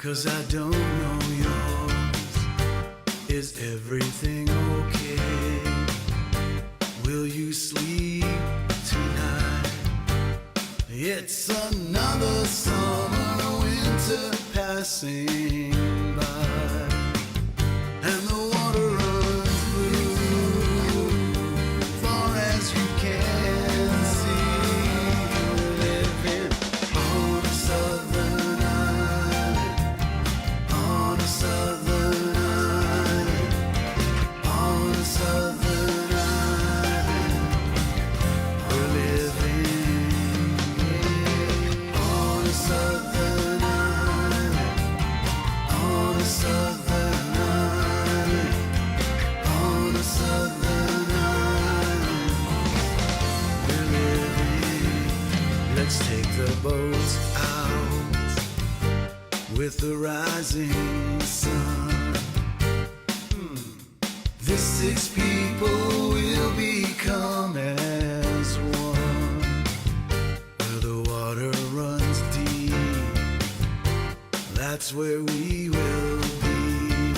'cause I don't know yours. Is everything okay? Will you sleep tonight? It's another summer, winter passing by, and the water runs blue, far as you can see. We're living on a southern island, on a southern island, on a southern island. We're living on a southern island, on a southern island, on a southern island. We're living. Let's take the boats out with the rising sun. This six people will become as one. Where the water runs deep, that's where we will be.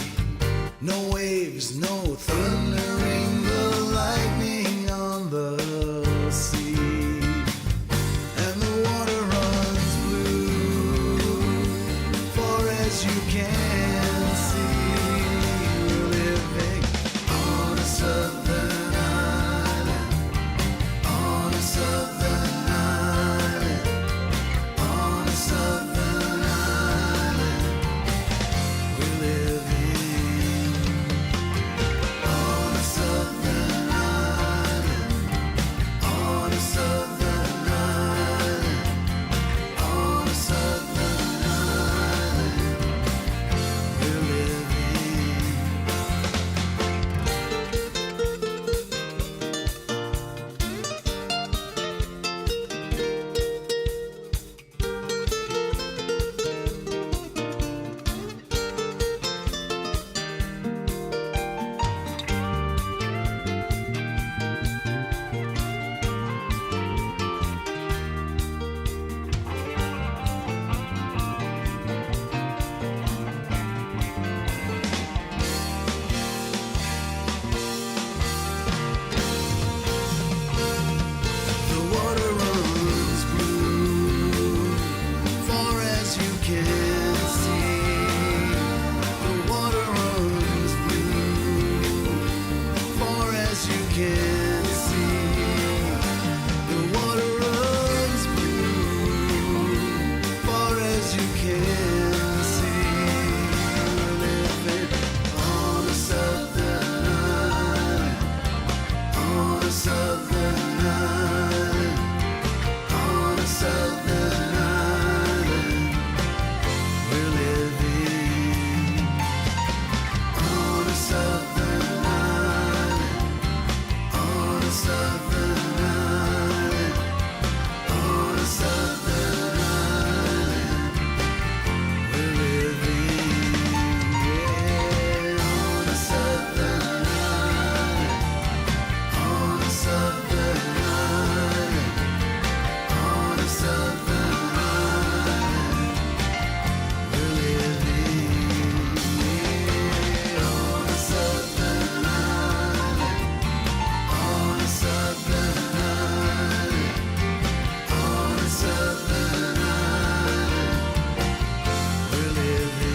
No waves, no thundering, the lightning on the sea. And the water runs blue, far as you can see. We're living on a southern island, on a southern island, on a southern island. We're living on a southern island, on a southern island, on a southern island. We're living. The water runs blue, far as you can see. The water runs blue, far as you can see. The water runs blue, far as you can see. We're living on a southern island, on a southern island, on a southern island. We're living on a southern island, on a southern island, on a southern island. We're living, yeah, on a southern island, on a southern island, on a southern island. We're living, yeah, on a southern island, on a southern island, on a southern island. We're living,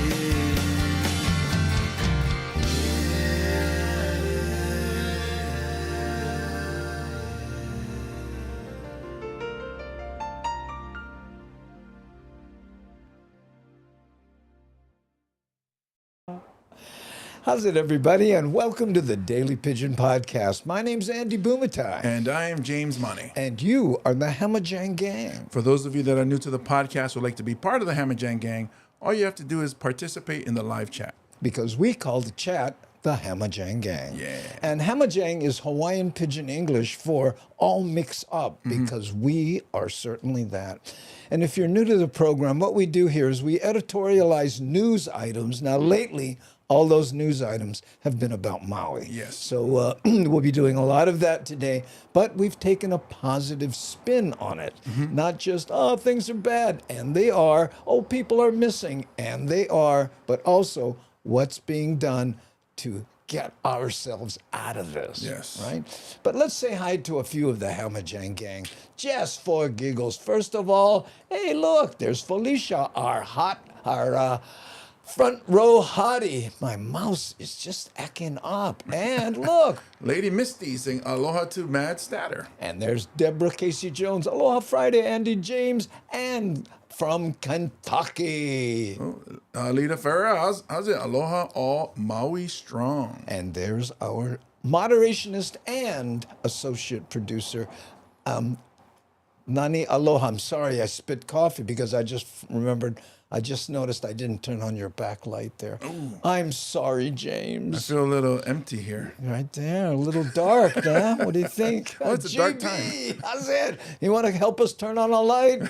How's it, everybody? And welcome to the Daily Pidgin Podcast. My name's Andy Bumatai. And I am James Mane. And you are the Hamajang Gang. For those of you that are new to the podcast or like to be part of the Hamajang Gang, all you have to do is participate in the live chat. Because we call the chat the Hamajang Gang. Yeah. And Hamajang is Hawaiian Pidgin English for all mixed up, because we are certainly that. And if you're new to the program, what we do here is we editorialize news items. Now, lately, all those news items have been about Maui. Yes. So we'll be doing a lot of that today, but we've taken a positive spin on it. Not just, oh, things are bad, and they are. Oh, people are missing, and they are. But also, what's being done to get ourselves out of this. Yes. Right? But let's say hi to a few of the Hamajang gang, just for giggles. First of all, hey, look, there's Felicia, our front row hottie. My mouse is just acting up. And look. Lady Misty saying aloha to Mad Statter. And there's Deborah Casey Jones. Aloha Friday, Andy James. And from Kentucky. Lita Ferrer, how's it? Aloha, all Maui strong. And there's our moderationist and associate producer, Nani Aloha. I'm sorry, I spit coffee because I just noticed I didn't turn on your backlight there. Ooh. I'm sorry, I James. feel a little empty here. Right there, a little dark, huh? What do you think? Oh, it's a dark time. How's it? You want to help us turn on a light?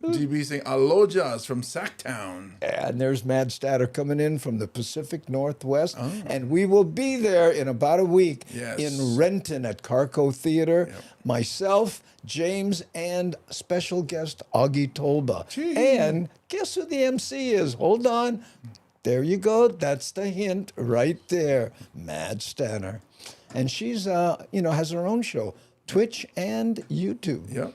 GB saying alojas from Sacktown. And there's Mad Statter coming in from the Pacific Northwest. And we will be there in about a week in Renton at Carco Theater. Yep. Myself, James, and special guest Augie Tolba. Gee. And guess who the MC is? Hold on. There you go. That's the hint right there. Mad Statter. And she's, has her own show, Twitch and YouTube. Yep.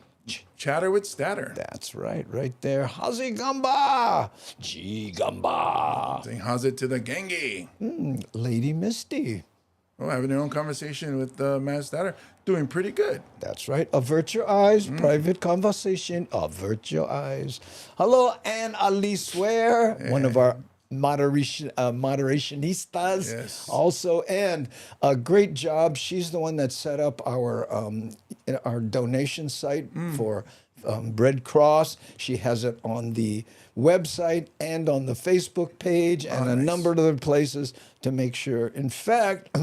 Chatter with Statter. That's right there. Hazi Gamba! Gee Gamba! Saying how's it to the Gengi. Lady Misty. Oh, having their own conversation with Mad Statter. Doing pretty good. That's right. Avert your eyes. Private conversation. Avert your eyes. Hello, Anne Alice Ware, one of our moderationistas. Yes. Also, and a great job. She's the one that set up our donation site for Red Cross. She has it on the website and on the Facebook page and a number of other places to make sure. In fact,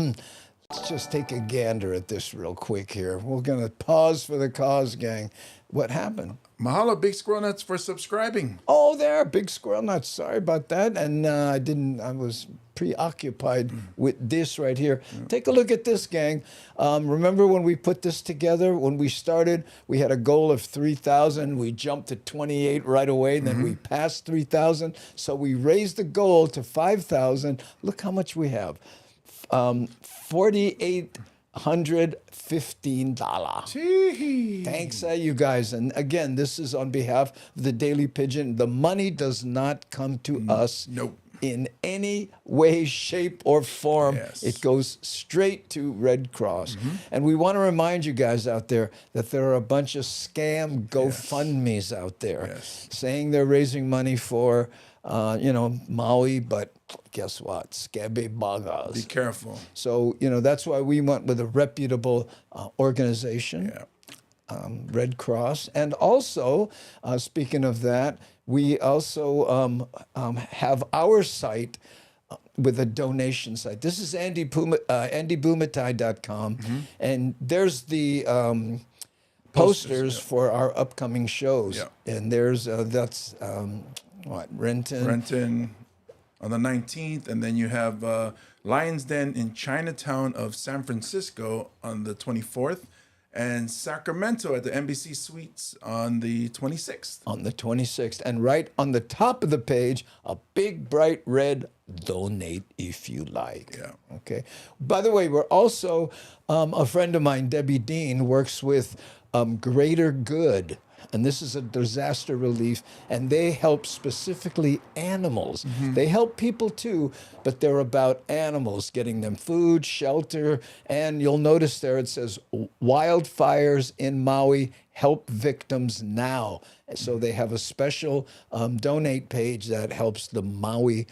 let's just take a gander at this real quick here. We're going to pause for the cause, gang. What happened? Mahalo, Big Squirrel Nuts, for subscribing. Oh, there, Big Squirrel Nuts. Sorry about that. And I was preoccupied with this right here. Take a look at this, gang. Remember when we put this together? When we started, we had a goal of 3,000. We jumped to 28 right away. Then we passed 3,000. So we raised the goal to 5,000. Look how much we have. $4,815. Thanks, you guys. And again, this is on behalf of the Daily Pidgin. The money does not come to us in any way, shape, or form. Yes. It goes straight to Red Cross. And we want to remind you guys out there that there are a bunch of scam GoFundMes out there saying they're raising money for Maui, but guess what? Scabby bagas. Be careful. So, that's why we went with a reputable organization, Red Cross. And also, speaking of that, we also have our site with a donation site. This is andybumatai.com. And there's the posters for our upcoming shows. And there's, Renton on the 19th, and then you have Lion's Den in Chinatown of San Francisco on the 24th, and Sacramento at the Embassy Suites on the 26th. On the 26th, and right on the top of the page, a big bright red donate if you like. Okay. By the way, we're also, a friend of mine, Debbie Dean, works with Greater Good. And this is a disaster relief, and they help specifically animals. They help people too, but they're about animals, getting them food, shelter, and you'll notice there it says wildfires in Maui, help victims now. So they have a special donate page that helps the Maui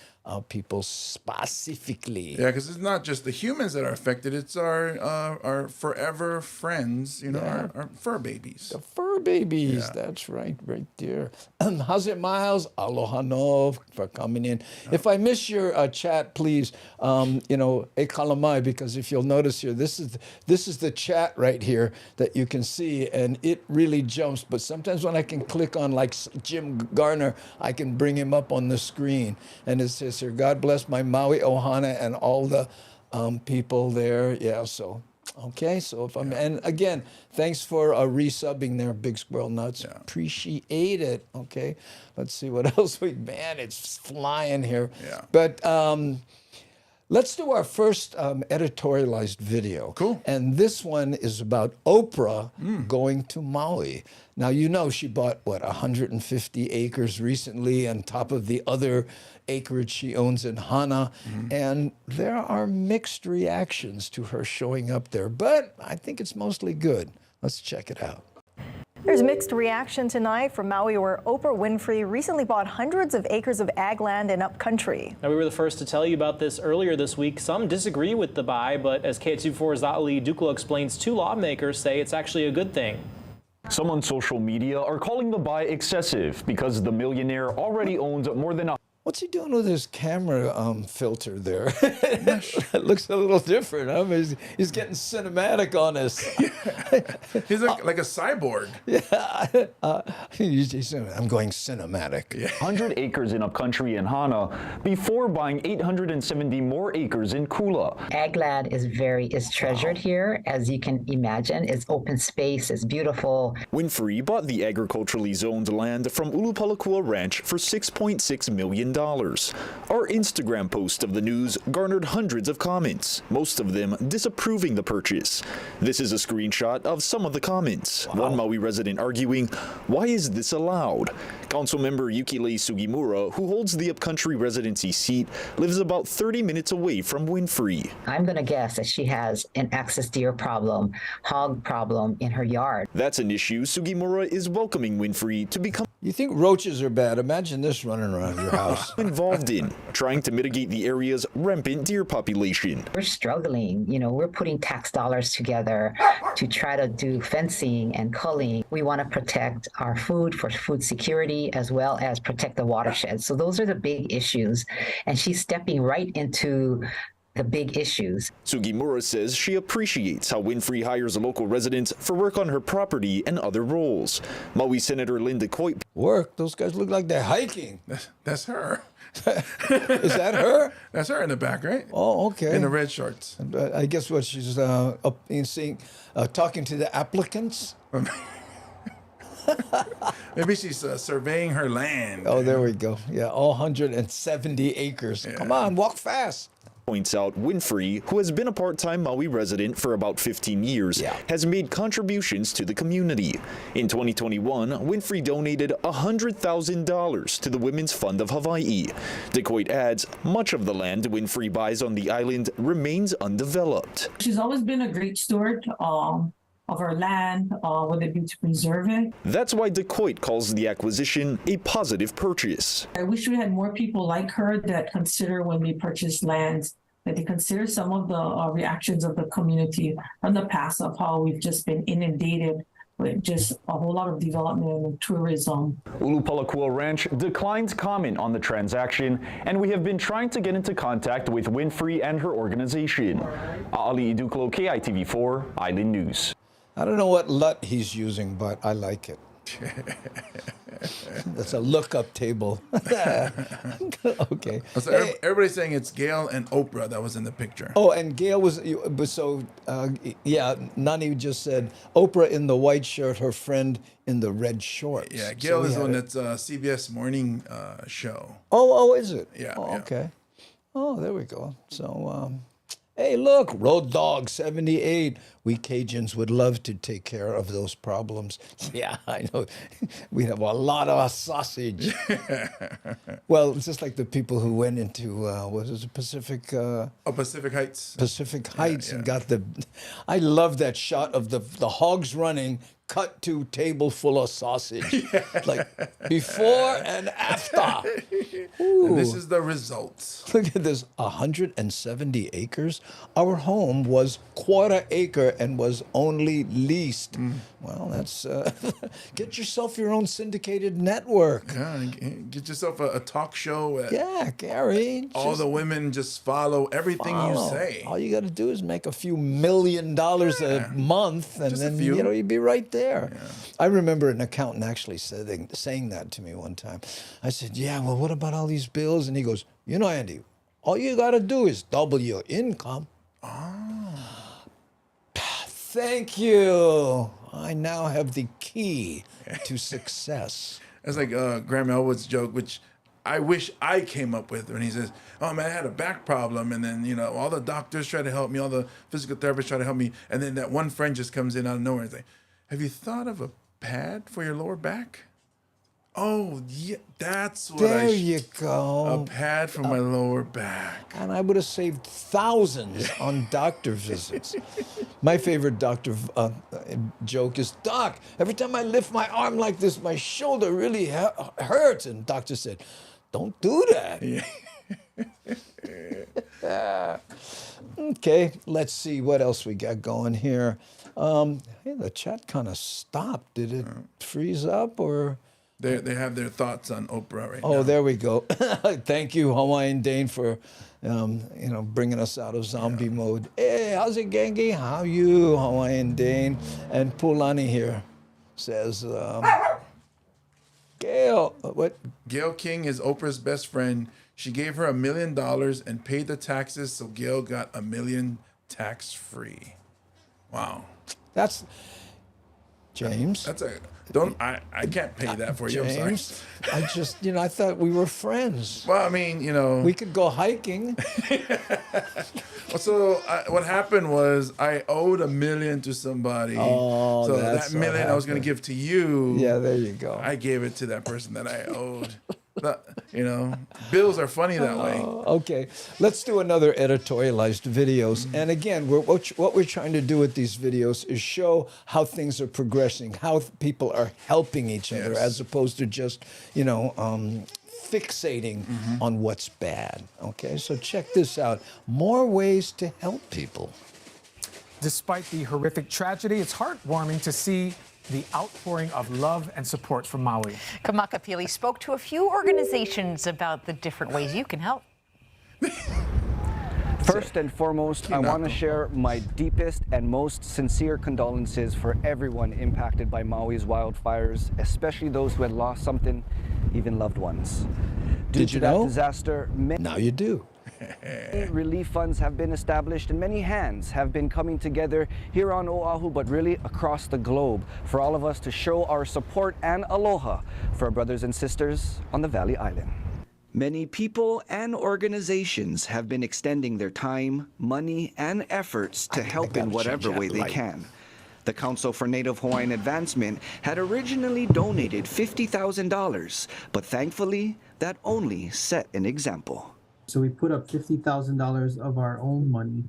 people specifically. Yeah, because it's not just the humans that are affected; it's our forever friends, our fur babies. The fur babies. That's right there. How's it, Miles? Aloha no for coming in. If I miss your chat, please, e kalamai, because if you'll notice here, this is the chat right here that you can see, and it really jumps, but sometimes when I can click on like Jim Garner, I can bring him up on the screen. And it says here, God bless my Maui ohana and all the people there. Yeah, so, okay. So if I'm, and again, thanks for resubbing there, Big Squirrel Nuts. Yeah. Appreciate it. Okay. Let's see what else man, it's flying here. Yeah. But, let's do our first editorialized video. Cool. And this one is about Oprah going to Maui. Now, you know she bought, 150 acres recently on top of the other acreage she owns in Hana. And there are mixed reactions to her showing up there, but I think it's mostly good. Let's check it out. There's mixed reaction tonight from Maui, where Oprah Winfrey recently bought hundreds of acres of ag land and upcountry. Now, we were the first to tell you about this earlier this week. Some disagree with the buy, but as KHC4's Ali Duklo explains, 2 lawmakers say it's actually a good thing. Some on social media are calling the buy excessive because the millionaire already owns more than What's he doing with his camera filter there? It looks a little different. I mean, he's getting cinematic on us. He's like a cyborg. I'm going cinematic. 100 acres in upcountry in Hana before buying 870 more acres in Kula. Ag land is treasured here, as you can imagine. It's open space, it's beautiful. Winfrey bought the agriculturally zoned land from Ulupalakua Ranch for $6.6 million. Our Instagram post of the news garnered hundreds of comments, most of them disapproving the purchase. This is a screenshot of some of the comments. One Maui resident arguing, "Why is this allowed?" Councilmember Yukile Sugimura, who holds the upcountry residency seat, lives about 30 minutes away from Winfrey. I'm going to guess that she has an axis deer problem, hog problem in her yard. That's an issue Sugimura is welcoming Winfrey to become You think roaches are bad? Imagine this running around your house. involved in, trying to mitigate the area's rampant deer population. We're struggling. We're putting tax dollars together to try to do fencing and culling. We want to protect our food for food security as well as protect the watershed. So those are the big issues. And she's stepping right into the big issues. Sugimura says she appreciates how Winfrey hires local residents for work on her property and other roles. Maui Senator Linda Coit. Work? Those guys look like they're hiking. That's her. Is that her? That's her in the back, right? Oh, okay. In the red shorts. I guess what she's talking to the applicants. Maybe she's surveying her land. Oh, there we go. Yeah, all 170 acres. Come on, walk fast. Points out Winfrey, who has been a part-time Maui resident for about 15 years, has made contributions to the community. In 2021, Winfrey donated $100,000 to the Women's Fund of Hawaii. DeCoit adds, much of the land Winfrey buys on the island remains undeveloped. She's always been a great steward of our land, whether it be to preserve it. That's why DeCoit calls the acquisition a positive purchase. I wish we had more people like her that consider when we purchase lands, that they consider some of the reactions of the community from the past of how we've just been inundated with just a whole lot of development and tourism. Ulupalakua Ranch declined comment on the transaction, and we have been trying to get into contact with Winfrey and her organization. Ali Iduklo, KITV4, Island News. I don't know what LUT he's using, but I like it. That's a lookup table. Okay. So everybody's saying it's Gail and Oprah that was in the picture. Oh, and Gail was, Nani just said Oprah in the white shirt, her friend in the red shorts. Yeah, Gail is the one that's CBS morning show. Oh, is it? Yeah. Oh, okay. Oh, there we go. So, hey, look, Road Dog 78. We Cajuns would love to take care of those problems. Yeah, I know. We have a lot of sausage. Well, it's just like the people who went into, what is it, Pacific? Pacific Heights. Pacific Heights and got I love that shot of the hogs running, cut to table full of sausage. Like before and after. And this is the results. Look at this, 170 acres. Our home was quarter acre and was only leased. Well, that's, get yourself your own syndicated network. Yeah, get yourself a talk show. Yeah, Gary. All the women just follow everything you say. All you got to do is make a few $1 million a month, and Just a then few. you'd be right there. Yeah. I remember an accountant actually saying that to me one time. I said, yeah, well, what about all these bills? And he goes, you know, Andy, all you got to do is double your income. Thank you. I now have the key to success. That's like Graham Elwood's joke, which I wish I came up with when he says, oh man, I had a back problem, and then, you know, all the doctors try to help me, all the physical therapists try to help me, and then that one friend just comes in out of nowhere and says, have you thought of a pad for your lower back? Oh, yeah, that's what There you go. A pad for my lower back. And I would have saved thousands on doctor visits. My favorite doctor joke is, Doc, every time I lift my arm like this, my shoulder really hurts. And doctor said, don't do that. Yeah. Okay, let's see what else we got going here. Hey, the chat kind of stopped. Did it freeze up or? They have their thoughts on Oprah right now. Oh, there we go. Thank you, Hawaiian Dane, for bringing us out of zombie mode. Hey, how's it, gangy? How you, Hawaiian Dane? And Pulani here says, Gail, what? Gail King is Oprah's best friend. She gave her $1 million and paid the taxes, so Gail got $1 million tax-free. Wow. That's James. I can't pay that for you. I'm sorry. James, I just, I thought we were friends. Well, I mean, We could go hiking. So what happened was I owed $1 million to somebody. Oh, so that's that $1 million I was going to give to you. Yeah, there you go. I gave it to that person that I owed. Bills are funny that way. Okay, let's do another editorialized videos. And again, what we're trying to do with these videos is show how things are progressing, how people are helping each other, Yes. as opposed to just, fixating on what's bad. Okay, so check this out. More ways to help people. Despite the horrific tragedy, it's heartwarming to see the outpouring of love and support from Maui. Kamaka Pili spoke to a few organizations about the different ways you can help. First and foremost, I want to share my deepest and most sincere condolences for everyone impacted by Maui's wildfires, especially those who had lost something, even loved ones. Did you know? Disaster, Now you do. relief funds have been established and many hands have been coming together here on Oahu, but really across the globe, for all of us to show our support and aloha for our brothers and sisters on the Valley Island. Many people and organizations have been extending their time, money, and efforts to help in whatever way they can. The Council for Native Hawaiian Advancement had originally donated $50,000, but thankfully, that only set an example. So we put up $50,000 of our own money.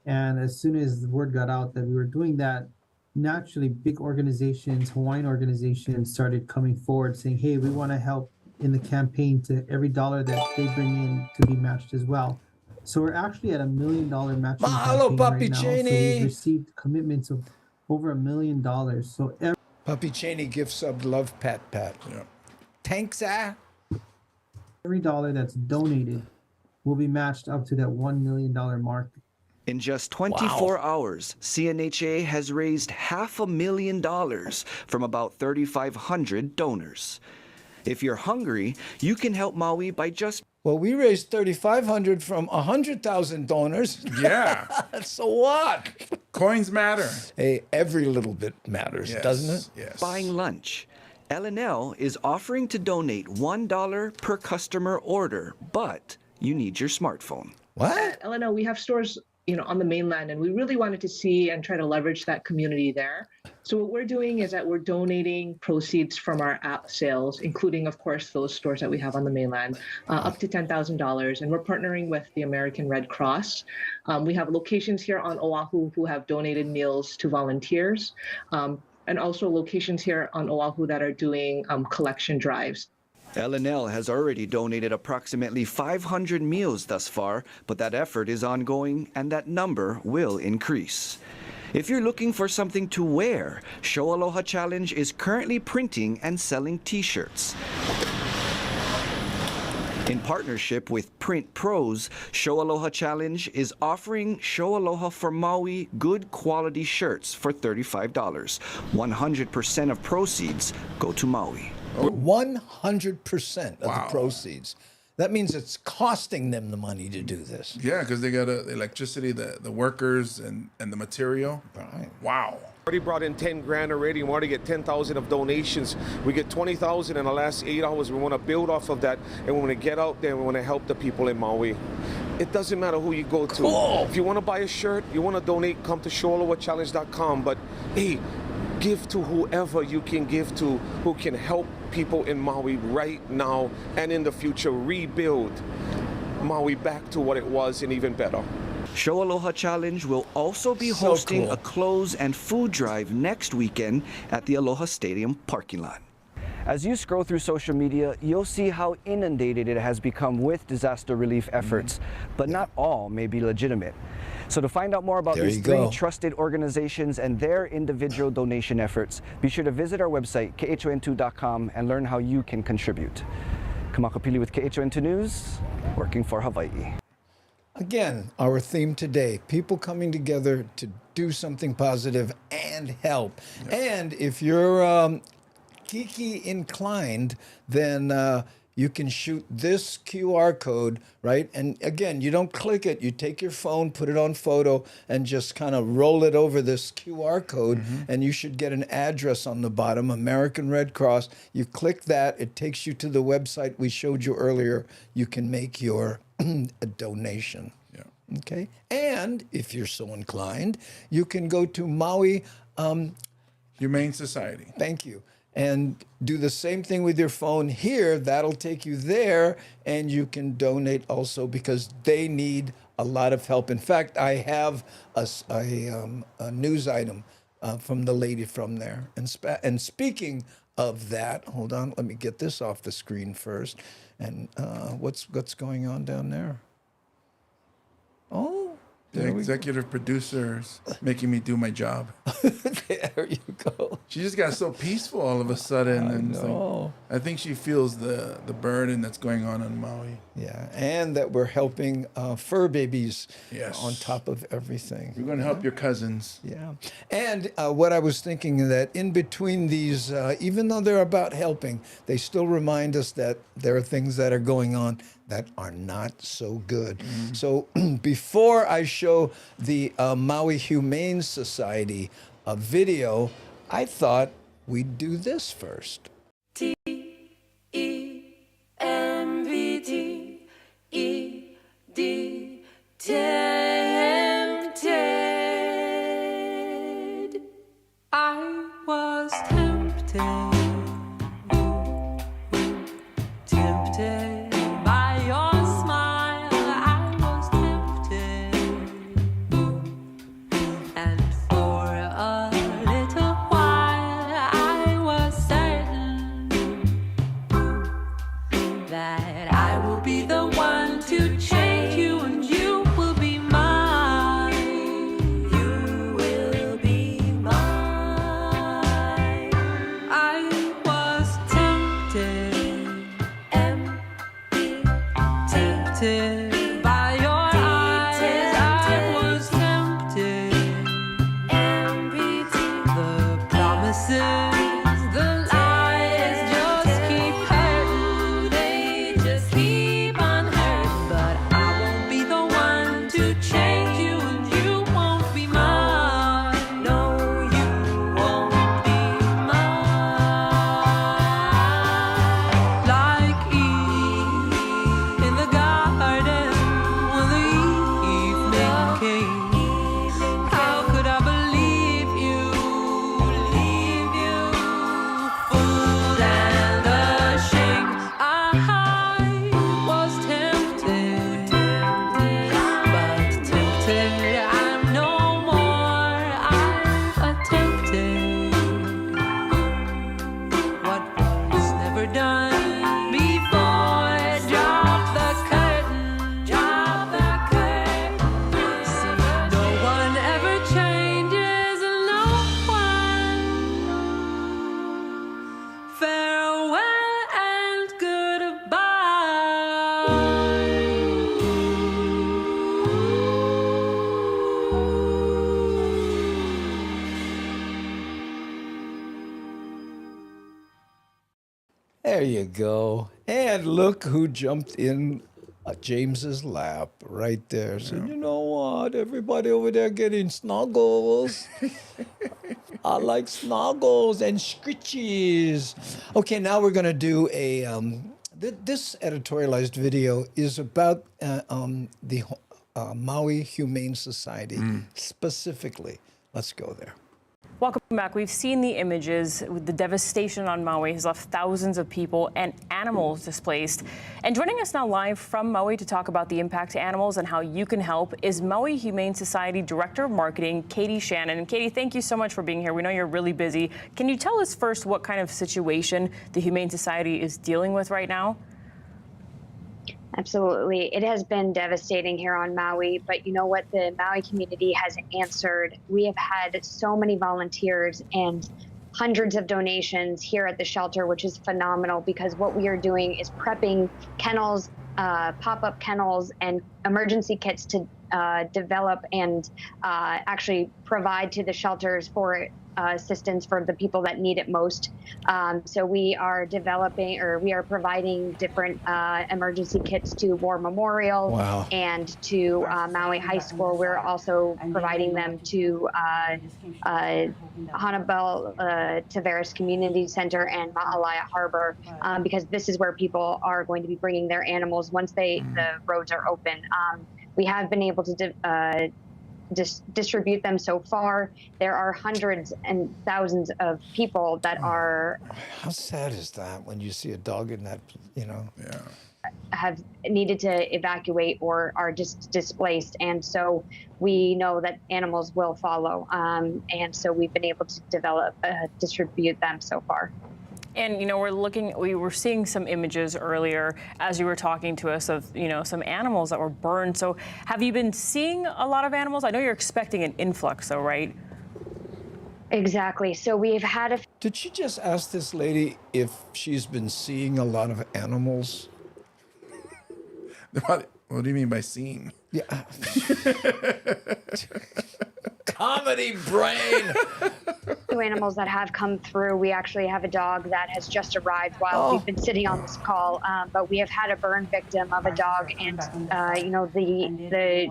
And as soon as the word got out that we were doing that, naturally big organizations, Hawaiian organizations started coming forward saying, hey, we want to help in the campaign to every dollar that they bring in to be matched as well. So we're actually at $1 million matching campaign right now. So we've received commitments of over $1 million. So Papi Cheney gift subbed love pat. Yeah. Thanks, every dollar that's donated will be matched up to that $1 million mark. In just 24 hours, CNHA has raised $500,000 from about 3,500 donors. If you're hungry, you can help Maui by just... Well, we raised 3,500 from 100,000 donors. Yeah. So what? Coins matter. Hey, every little bit matters, doesn't it? Yes. Buying lunch. L&L is offering to donate $1 per customer order, but you need your smartphone. What? At L&L, we have stores, on the mainland, and we really wanted to see and try to leverage that community there. So what we're doing is that we're donating proceeds from our app sales, including, of course, those stores that we have on the mainland, up to $10,000. And we're partnering with the American Red Cross. We have locations here on Oahu who have donated meals to volunteers, and also locations here on Oahu that are doing collection drives. L&L has already donated approximately 500 meals thus far, but that effort is ongoing and that number will increase. If you're looking for something to wear, Show Aloha Challenge is currently printing and selling t-shirts. In partnership with Print Pros, Show Aloha Challenge is offering Show Aloha for Maui good quality shirts for $35. 100% of proceeds go to Maui. 100% of the proceeds. That means it's costing them the money to do this. Yeah, because they got the electricity, the workers, and the material. Right. Wow. Already brought in 10 grand already. We want to get 10,000 of donations. We get 20,000 in the last 8 hours. We want to build off of that, and we want to get out there and we want to help the people in Maui. It doesn't matter who you go to. Cool. If you want to buy a shirt, you want to donate, come to showalowachallenge.com. But hey, give to whoever you can give to, who can help people in Maui right now and in the future rebuild Maui back to what it was and even better. Show Aloha Challenge will also be hosting a clothes and food drive next weekend at the Aloha Stadium parking lot. As you scroll through social media, you'll see how inundated it has become with disaster relief efforts, but not all may be legitimate. So to find out more about these three trusted organizations and their individual donation efforts, be sure to visit our website, khon2.com, and learn how you can contribute. Kamakapili with KHON2 News, working for Hawaii. Again, our theme today, people coming together to do something positive and help. And if you're geeky inclined, then you can shoot this QR code, right? And again, you don't click it. You take your phone, put it on photo, and just kind of roll it over this QR code, and you should get an address on the bottom, American Red Cross. You click that. It takes you to the website we showed you earlier. You can make your a donation. Yeah. Okay. And if you're so inclined, you can go to Maui Humane Society. Thank you. And do the same thing with your phone here. That'll take you there, and you can donate also because they need a lot of help. In fact, I have a news item from the lady from there. And speaking of that, hold on, let me get this off the screen first. And what's going on down there? Oh, The executive producer's making me do my job. There you go. She just got so peaceful all of a sudden. And know. I think she feels the burden that's going on Maui. Yeah, and that we're helping fur babies Yes. on top of everything. We're going to help your cousins. Yeah. And what I was thinking that in between these, even though they're about helping, they still remind us that there are things that are going on that are not so good. So before I show the Maui Humane Society video, I thought we'd do this first. Tempted. I was tempted. Tempted by your smile. I was tempted. And for a little while I was certain that I will be the one to change you you go. And look who jumped in James's lap right there. Said, you know what? Everybody over there getting snuggles. I like snuggles and scritchies. Okay, now we're going to do a... this editorialized video is about the Maui Humane Society specifically. Let's go there. Welcome back. We've seen the images. The devastation on Maui has left thousands of people and animals displaced. And joining us now live from Maui to talk about the impact to animals and how you can help is Maui Humane Society Director of Marketing, Katie Shannon. And Katie, thank you so much for being here. We know you're really busy. Can you tell us first what kind of situation the Humane Society is dealing with right now? Absolutely. It has been devastating here on Maui, but you know what? The Maui community has answered. We have had so many volunteers and hundreds of donations here at the shelter, which is phenomenal because what we are doing is prepping kennels, pop-up kennels and emergency kits to develop and actually provide to the shelters for assistance for the people that need it most. So we are developing, or we are providing different emergency kits to War Memorial and to Maui High School. We're also providing them to Hanabel Tavares Community Center and Ma'alaya Harbor because this is where people are going to be bringing their animals once the roads are open. We have been able to distribute them so far. There are hundreds and thousands of people that are... How sad is that when you see a dog in that, have needed to evacuate or are just displaced. And so we know that animals will follow. And so we've been able to distribute them so far. And, you know, we were seeing some images earlier as you were talking to us of, you know, some animals that were burned. So have you been seeing a lot of animals? I know you're expecting an influx though, right? Exactly. So we've had Did she just ask this lady if she's been seeing a lot of animals? What do you mean by seeing? Yeah. Comedy brain. Two animals that have come through. We actually have a dog that has just arrived while we've been sitting on this call. But we have had a burn victim of a dog, and you know, the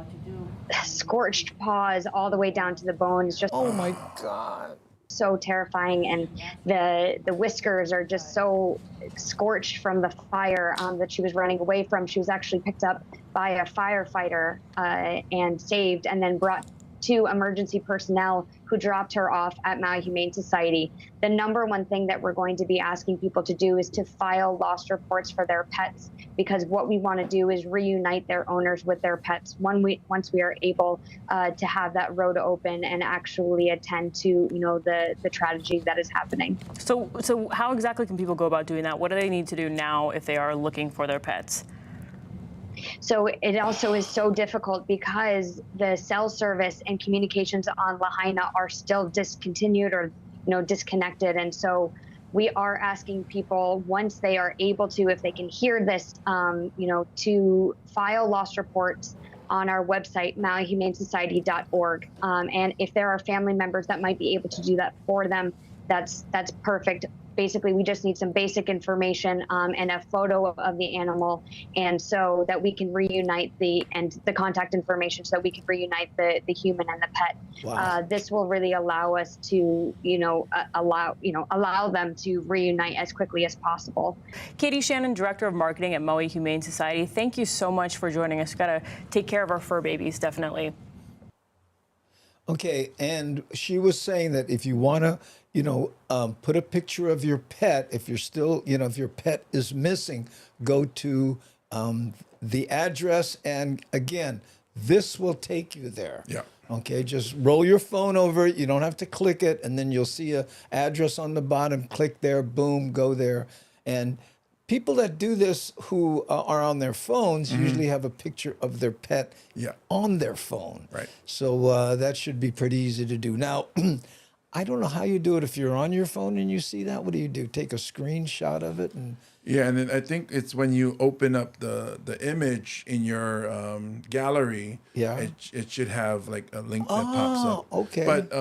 scorched paws all the way down to the bone is just my God, so terrifying. And the whiskers are just so scorched from the fire that she was running away from. She was actually picked up by a firefighter and saved, and then brought to emergency personnel who dropped her off at Maui Humane Society. The number one thing that we're going to be asking people to do is to file lost reports for their pets, because what we want to do is reunite their owners with their pets once we are able to have that road open and actually attend to, you know, the tragedy that is happening. So how exactly can people go about doing that? What do they need to do now if they are looking for their pets? So it also is so difficult because the cell service and communications on Lahaina are still discontinued or, you know, disconnected. And so we are asking people, once they are able to, if they can hear this, you know, to file lost reports on our website, mauihumanesociety.org. And if there are family members that might be able to do that for them, that's perfect. Basically, we just need some basic information and a photo of the animal, and so that we can reunite the contact information, so that we can reunite the human and the pet. Wow. This will really allow us to, you know, allow them to reunite as quickly as possible. Katie Shannon, Director of Marketing at Maui Humane Society, thank you so much for joining us. We've got to take care of our fur babies, definitely. Okay, and she was saying that if you want to, you know, put a picture of your pet, if you're still, you know, if your pet is missing, go to the address, and again, this will take you there. Yeah. Okay, just roll your phone over it. You don't have to click it, and then you'll see a address on the bottom. Click there, boom, go there. And people that do this who are on their phones usually have a picture of their pet on their phone. Right. So that should be pretty easy to do. Now, I don't know how you do it if you're on your phone and you see that. What do you do? Take a screenshot of it? And Yeah, and then I think it's when you open up the image in your gallery. Yeah. It should have like a link that pops up. Okay. But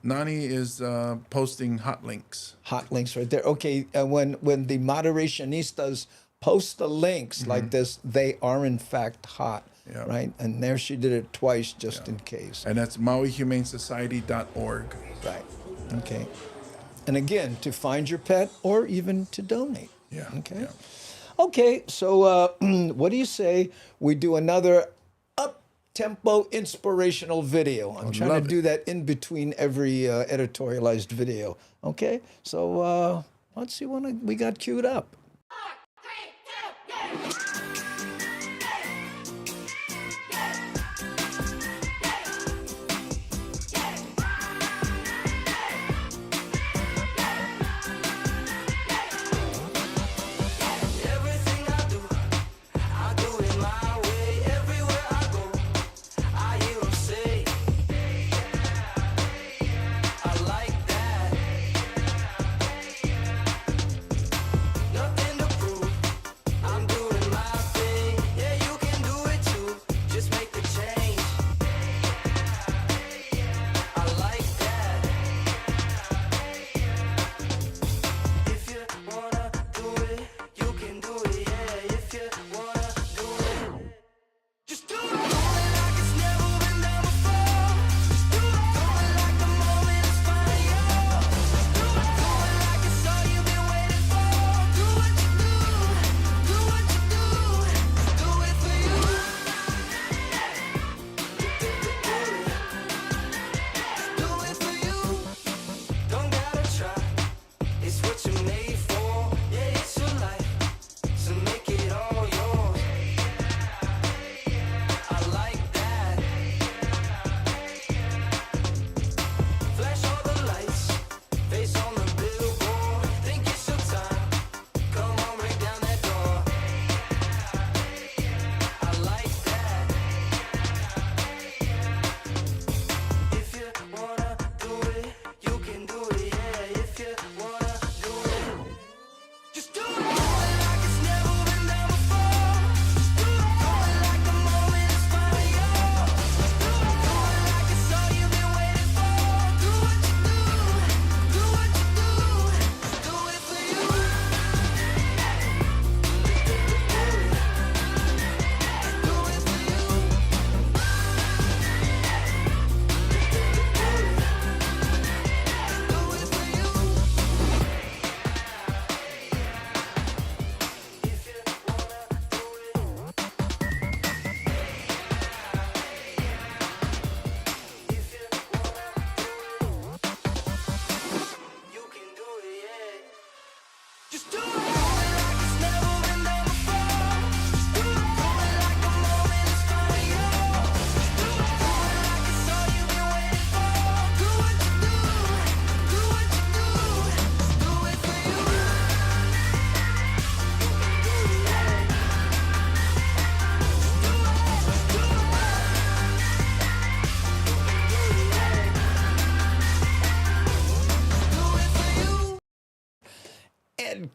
Nani is posting hot links. Hot links right there. Okay, and when the moderationistas post the links like this, they are in fact hot. Yeah. Right? And there she did it twice just in case. And that's MauiHumaneSociety.org. Right. Okay. And again, to find your pet or even to donate. Yeah. Okay. Yeah. Okay, so what do you say we do another up-tempo inspirational video? I'm trying to do that in between every editorialized video. Okay, so let's see what we got queued up.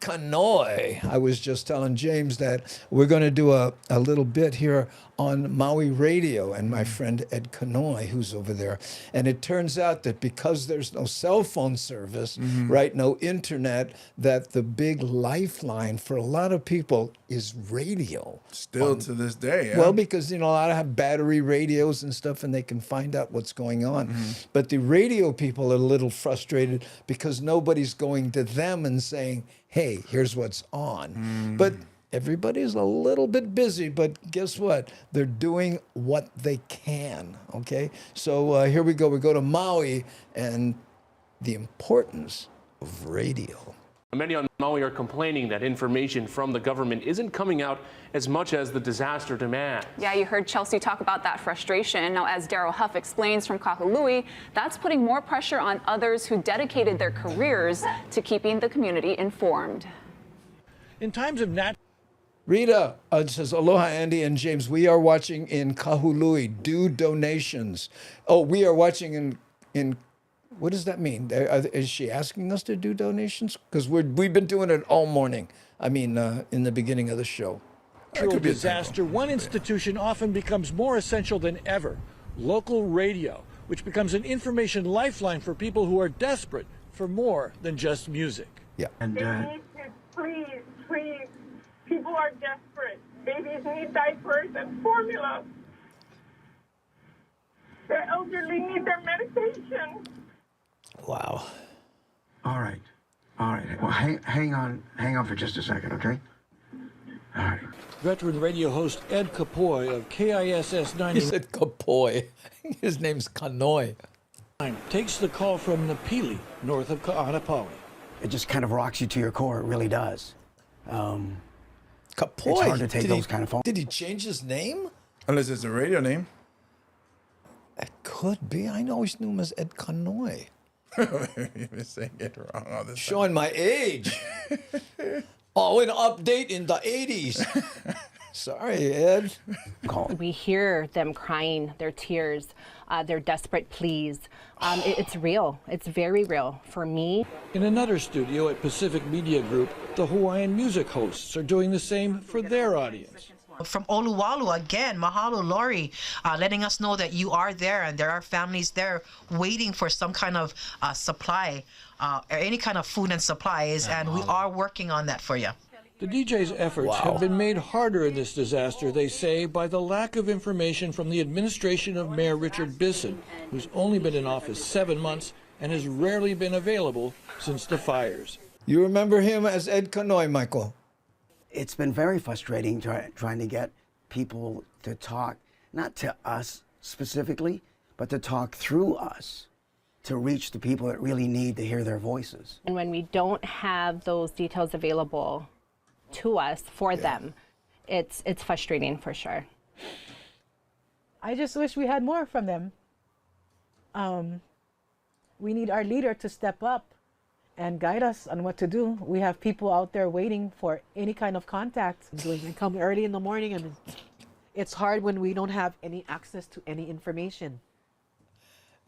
Kanoi. I was just telling James that we're going to do a little bit here on Maui radio and my friend Ed Kanoi, who's over there. And it turns out that because there's no cell phone service, right, no internet, that the big lifeline for a lot of people is radio. Still to this day, yeah. Well, because, you know, a lot of have battery radios and stuff, and they can find out what's going on. But the radio people are a little frustrated because nobody's going to them and saying, hey, here's what's on. But everybody's a little bit busy, but guess what? They're doing what they can, okay? So here we go. We go to Maui and the importance of radio. Many on Maui are complaining that information from the government isn't coming out as much as the disaster demands. Yeah, you heard Chelsea talk about that frustration. Now, as Daryl Huff explains from Kahului, that's putting more pressure on others who dedicated their careers to keeping the community informed. In times of Rita says, aloha, Andy and James. We are watching in Kahului. Do donations. Oh, we are watching in What does that mean? Is she asking us to do donations? Because we've been doing it all morning. I mean, in the beginning of the show. Natural disaster, one institution often becomes more essential than ever: local radio, which becomes an information lifeline for people who are desperate for more than just music. Yeah. And They need to, please. People are desperate. Babies need diapers and formula. The elderly need their medication. Wow. All right. Well, hang on for just a second, okay? All right. Veteran radio host Ed Kapoy of KISS 99. He said Kapoy. His name's Kanoy. Takes the call from Napili, north of Ka'anapali. It just kind of rocks you to your core. It really does. Kapoy. It's hard to take those kind of phone. Did he change his name? Unless it's a radio name. It could be. I always knew him as Ed Kanoy. You've been saying it wrong all this Showing my age. Oh, an update in the 80s. Sorry, Ed. We hear them crying, their tears, their desperate pleas. It's real. It's very real for me. In another studio at Pacific Media Group, the Hawaiian music hosts are doing the same for their audience. From Oluwalu, again, mahalo, Lori, letting us know that you are there and there are families there waiting for some kind of supply, or any kind of food and supplies, and we are working on that for you. The DJ's efforts have been made harder in this disaster, they say, by the lack of information from the administration of Mayor Richard Bisson, who's only been in office 7 months and has rarely been available since the fires. You remember him as Ed Kanoy, Michael? It's been very frustrating trying to get people to talk, not to us specifically, but to talk through us, to reach the people that really need to hear their voices. And when we don't have those details available to us for them, it's frustrating for sure. I just wish we had more from them. We need our leader to step up and guide us on what to do. We have people out there waiting for any kind of contact. They come early in the morning, and it's hard when we don't have any access to any information.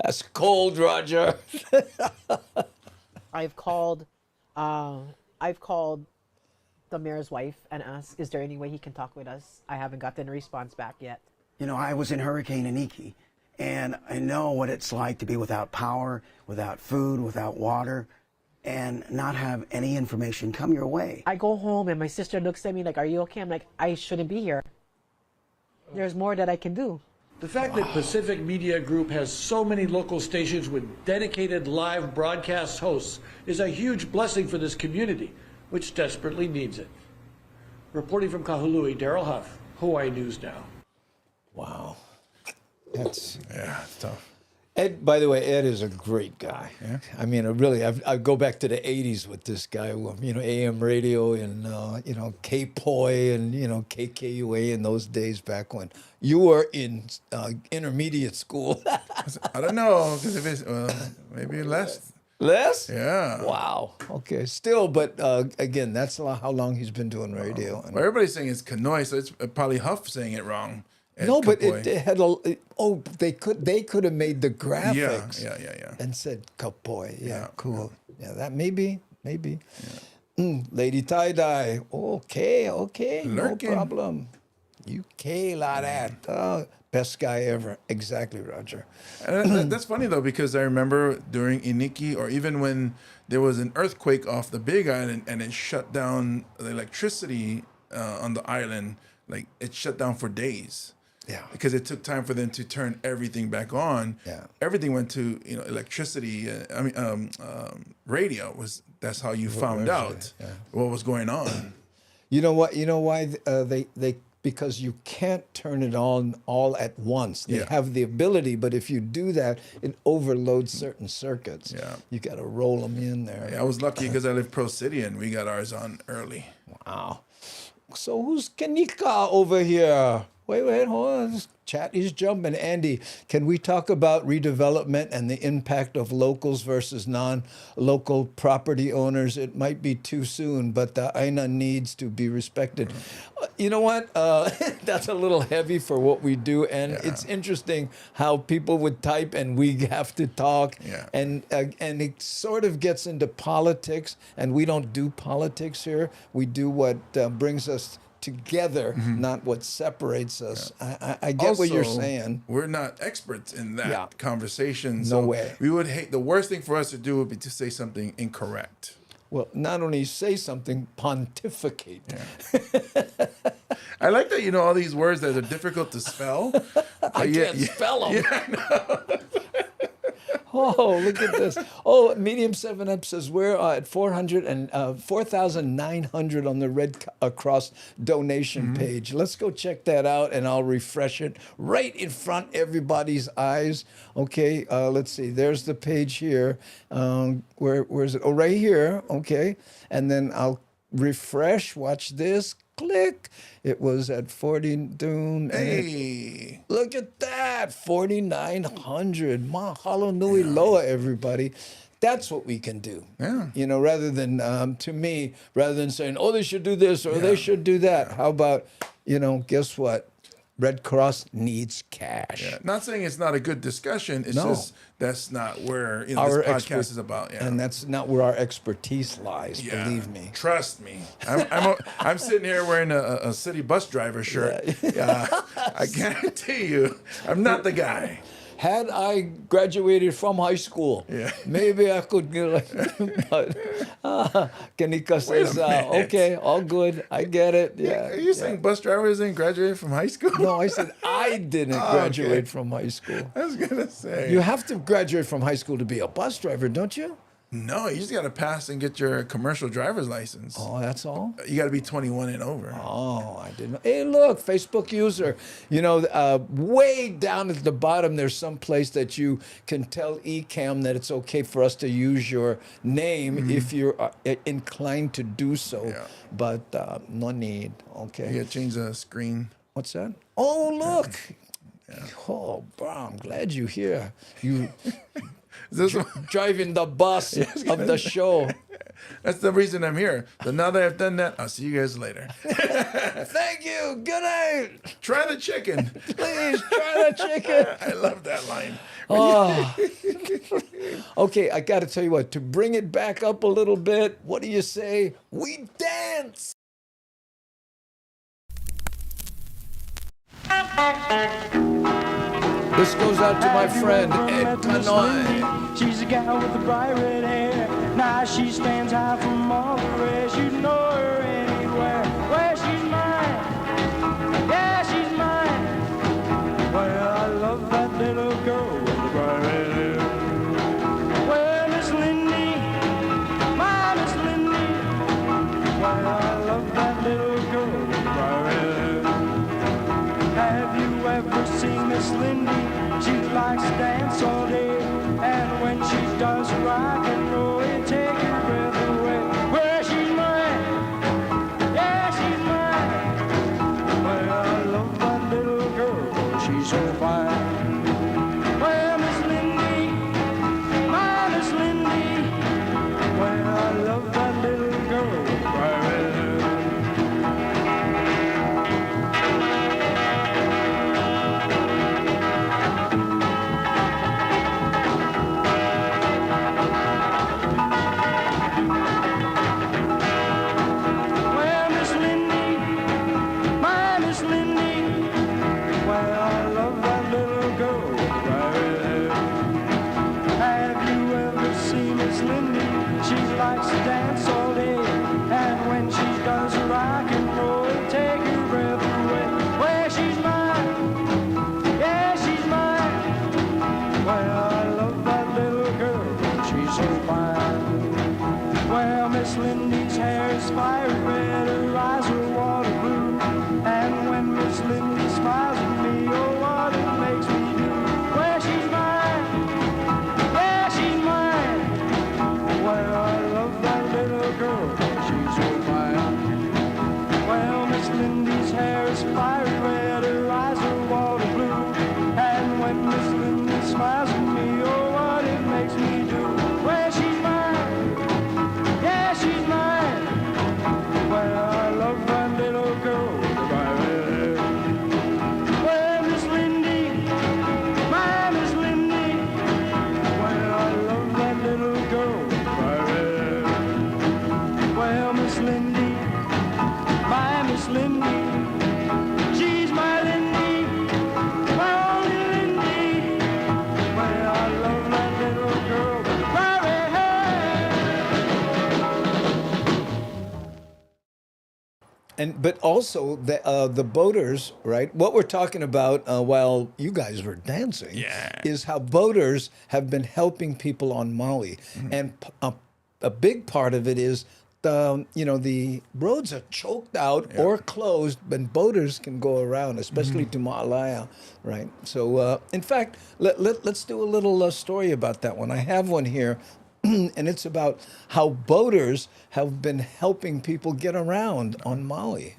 That's cold, Roger. I've called the mayor's wife and asked, is there any way he can talk with us? I haven't gotten a response back yet. You know, I was in Hurricane Iniki, and I know what it's like to be without power, without food, without water, and not have any information come your way. I go home and my sister looks at me like, are you okay? I'm like, I shouldn't be here. There's more that I can do. The fact that Pacific Media Group has so many local stations with dedicated live broadcast hosts is a huge blessing for this community, which desperately needs it. Reporting from Kahului, Daryl Huff, Hawaii News Now. Wow. That's tough. Ed, by the way, Ed is a great guy. Yeah. I mean, I go back to the 80s with this guy, you know, AM radio and, you know, K-Poi and, you know, KKUA in those days back when you were in intermediate school. I don't know, because if it's, maybe less. Less? Yeah. Wow. Okay. Still, but again, that's how long he's been doing radio. Well, everybody's saying it's Kanoy, so it's probably Huff saying it wrong. No, but it had they could have made the graphics. Yeah. And said Kapoy. Yeah, cool. Yeah, that maybe. Lady Tie Dye. Okay. Lurking. No problem. UK like that. Best guy ever. Exactly, Roger. And that's funny though, because I remember during Iniki, or even when there was an earthquake off the Big Island and it shut down the electricity on the island, like it shut down for days. Yeah. Because it took time for them to turn everything back on. Yeah. Everything went to, you know, electricity. Radio was. That's how you found out what was going on. You know what? You know why they because you can't turn it on all at once. They have the ability, but if you do that, it overloads certain circuits. Yeah. You got to roll them in there. Yeah, I was lucky because I live Pro City and we got ours on early. Wow. So who's Kanika over here? Wait, hold on. This chat is jumping. Andy, can we talk about redevelopment and the impact of locals versus non-local property owners? It might be too soon, but the Aina needs to be respected. You know what? That's a little heavy for what we do, and it's interesting how people would type and we have to talk, and it sort of gets into politics, and we don't do politics here. We do what brings us together, not what separates us. I get Also, what you're saying. We're not experts in that conversation. No So way. We would hate, the worst thing for us to do would be to say something incorrect. Well, not only say something, pontificate. I like that you know all these words that are difficult to spell. I can't spell them. Yeah, I know. Oh, look at this. Oh, Medium 7-Up says we're at 4,900 on the Red Cross donation page. Let's go check that out, and I'll refresh it right in front of everybody's eyes. Okay, let's see. There's the page here. Where is it? Oh, right here. Okay, and then I'll refresh. Watch this. Click. It was at 40 Dune. Hey. Look at that. 4,900. Mahalo nui loa, everybody. That's what we can do. Yeah. You know, rather than, to me, rather than saying, oh, they should do this or they should do that. How about, you know, guess what? Red Cross needs cash. Yeah. Not saying it's not a good discussion. It's just that's not where this podcast is about. Yeah. And that's not where our expertise lies. Believe me. Trust me. I'm sitting here wearing a city bus driver shirt. I guarantee you, I'm not the guy. Had I graduated from high school, maybe I could get like, but Kanika says, okay, all good. I get it. Yeah. Are you saying bus drivers didn't graduate from high school? No, I said I didn't graduate from high school. I was going to say. You have to graduate from high school to be a bus driver, don't you? No, you just got to pass and get your commercial driver's license. Oh, that's all? You got to be 21 and over. Oh, I didn't know. Hey, look, Facebook user. You know, way down at the bottom, there's some place that you can tell eCam that it's okay for us to use your name if you're inclined to do so. Yeah. But no need, okay? You got to change the screen. What's that? Oh, look. Yeah. Oh, bro, I'm glad you're here. You... driving the bus of the show. That's the reason I'm here. So now that I've done that, I'll see you guys later. Thank you. Good night. Try the chicken. Please try the chicken. I love that line. Oh. Okay, I got to tell you what. To bring it back up a little bit, what do you say? We dance. This goes out to my friend, Ed Kanoy. She's a gal with the bright red hair. Now she stands high from all the rest. You know her anywhere. Well, she's mine. Yeah, she's mine. Well, I love that little girl with the bright red hair. Well, Miss Lindy, my Miss Lindy. Well, I love that little girl with the bright red hair. Have you ever seen Miss Lindy? She likes to dance all day, and when she does rock and roll, it takes your breath away. Well, she's mine, yeah, she's mine. Well, I love that little girl, she's so fine. Well, Miss Lindy, my Miss Lindy. Well, I love that little girl, right there. but also the boaters, right? What we're talking about while you guys were dancing is how boaters have been helping people on Maui, and a big part of it is the roads are choked out or closed, but boaters can go around, especially to Ma'alaya, right? So, in fact, let's do a little story about that one. I have one here, and it's about how boaters have been helping people get around on Maui.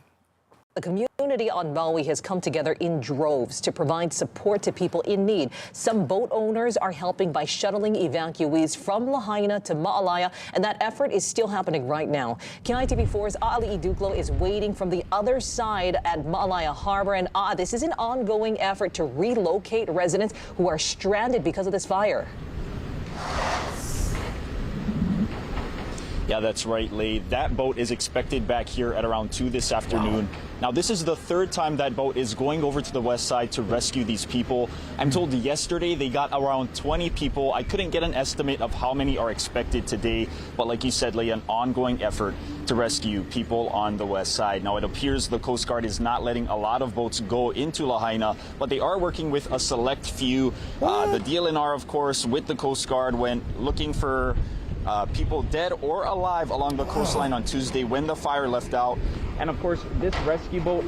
The community on Maui has come together in droves to provide support to people in need. Some boat owners are helping by shuttling evacuees from Lahaina to Ma'alaya, and that effort is still happening right now. KITV4's Aali Iduklo is waiting from the other side at Ma'alaya Harbor, and this is an ongoing effort to relocate residents who are stranded because of this fire. Yeah, that's right, Lee. That boat is expected back here at around 2 this afternoon. Wow. Now, this is the third time that boat is going over to the west side to rescue these people. I'm told yesterday they got around 20 people. I couldn't get an estimate of how many are expected today, but like you said, Lee, an ongoing effort to rescue people on the west side. Now, it appears the Coast Guard is not letting a lot of boats go into Lahaina, but they are working with a select few. The DLNR, of course, with the Coast Guard when looking for people dead or alive along the coastline on Tuesday when the fire left out. And of course, this rescue boat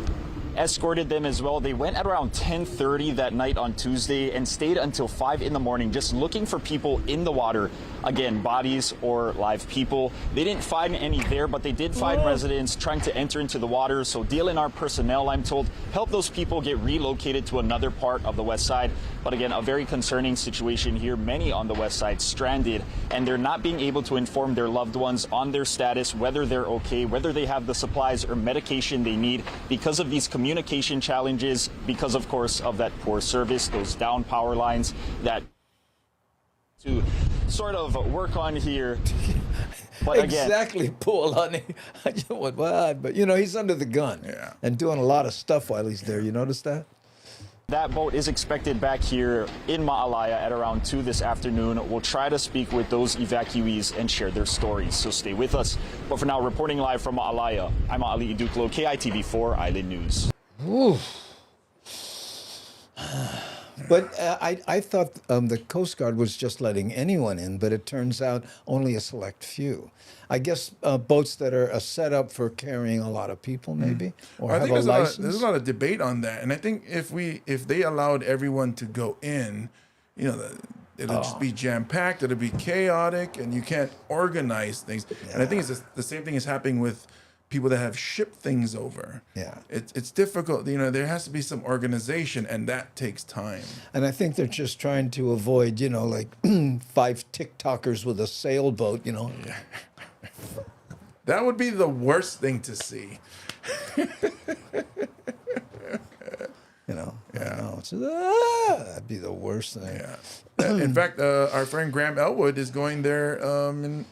escorted them as well. They went at around 10:30 that night on Tuesday and stayed until 5 in the morning just looking for people in the water. Again, bodies or live people. They didn't find any there, but they did find residents trying to enter into the water. So DLNR personnel, I'm told, helped those people get relocated to another part of the west side. But again, a very concerning situation here. Many on the west side stranded, and they're not being able to inform their loved ones on their status, whether they're okay, whether they have the supplies or medication they need because of these communication challenges, because of course of that poor service, those down power lines that to sort of work on here. But again, exactly, poor honey. But he's under the gun and doing a lot of stuff while he's there. You notice that? That boat is expected back here in Ma'alaya at around 2 this afternoon. We'll try to speak with those evacuees and share their stories, so stay with us. But for now, reporting live from Ma'alaya, I'm Aali Iduklo, KITV4 Island News. Ooh. But I thought the Coast Guard was just letting anyone in, but it turns out only a select few. I guess boats that are set up for carrying a lot of people, maybe, or I have think a license. there's a lot of debate on that, and I think if they allowed everyone to go in, it'll just be jam packed. It'll be chaotic, and you can't organize things. Yeah. And I think it's the same thing is happening with people that have shipped things over. Yeah, it's difficult. There has to be some organization, and that takes time. And I think they're just trying to avoid, like 5 TikTokers with a sailboat. Yeah. That would be the worst thing to see. That'd be the worst thing. Yeah. In fact, our friend Graham Elwood is going there in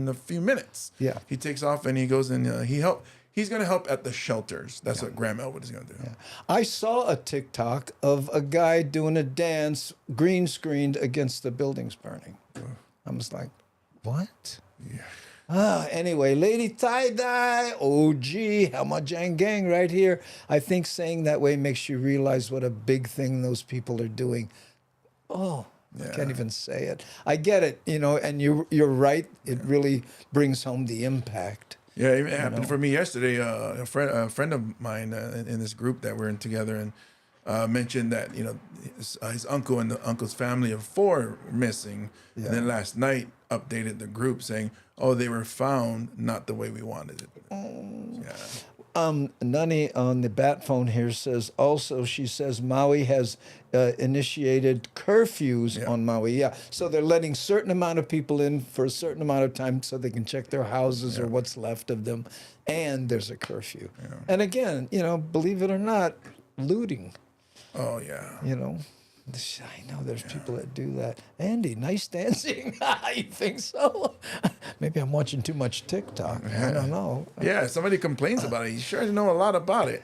a few minutes. Yeah. He takes off and he goes and he's going to help at the shelters. That's what Graham Elwood is going to do. Yeah. I saw a TikTok of a guy doing a dance green screened against the buildings burning. I was like, what? Yeah. Anyway, Lady Tie-Dye, OG, Hamajang Gang right here. I think saying that way makes you realize what a big thing those people are doing. I can't even say it. I get it, and you're right. It really brings home the impact. Yeah, it happened for me yesterday. A friend of mine in this group that we're in together and mentioned that his uncle and the uncle's family of 4 were missing, and then last night updated the group saying, "Oh, they were found not the way we wanted it." Nani on the bat phone here says also, she says Maui has initiated curfews on Maui. Yeah, so they're letting certain amount of people in for a certain amount of time so they can check their houses or what's left of them, and there's a curfew. Yeah. And again, believe it or not, looting. Oh yeah. I know there's people that do that. Andy, nice dancing. You think so? Maybe I'm watching too much TikTok. I don't know. Yeah, somebody complains about it. You sure know a lot about it.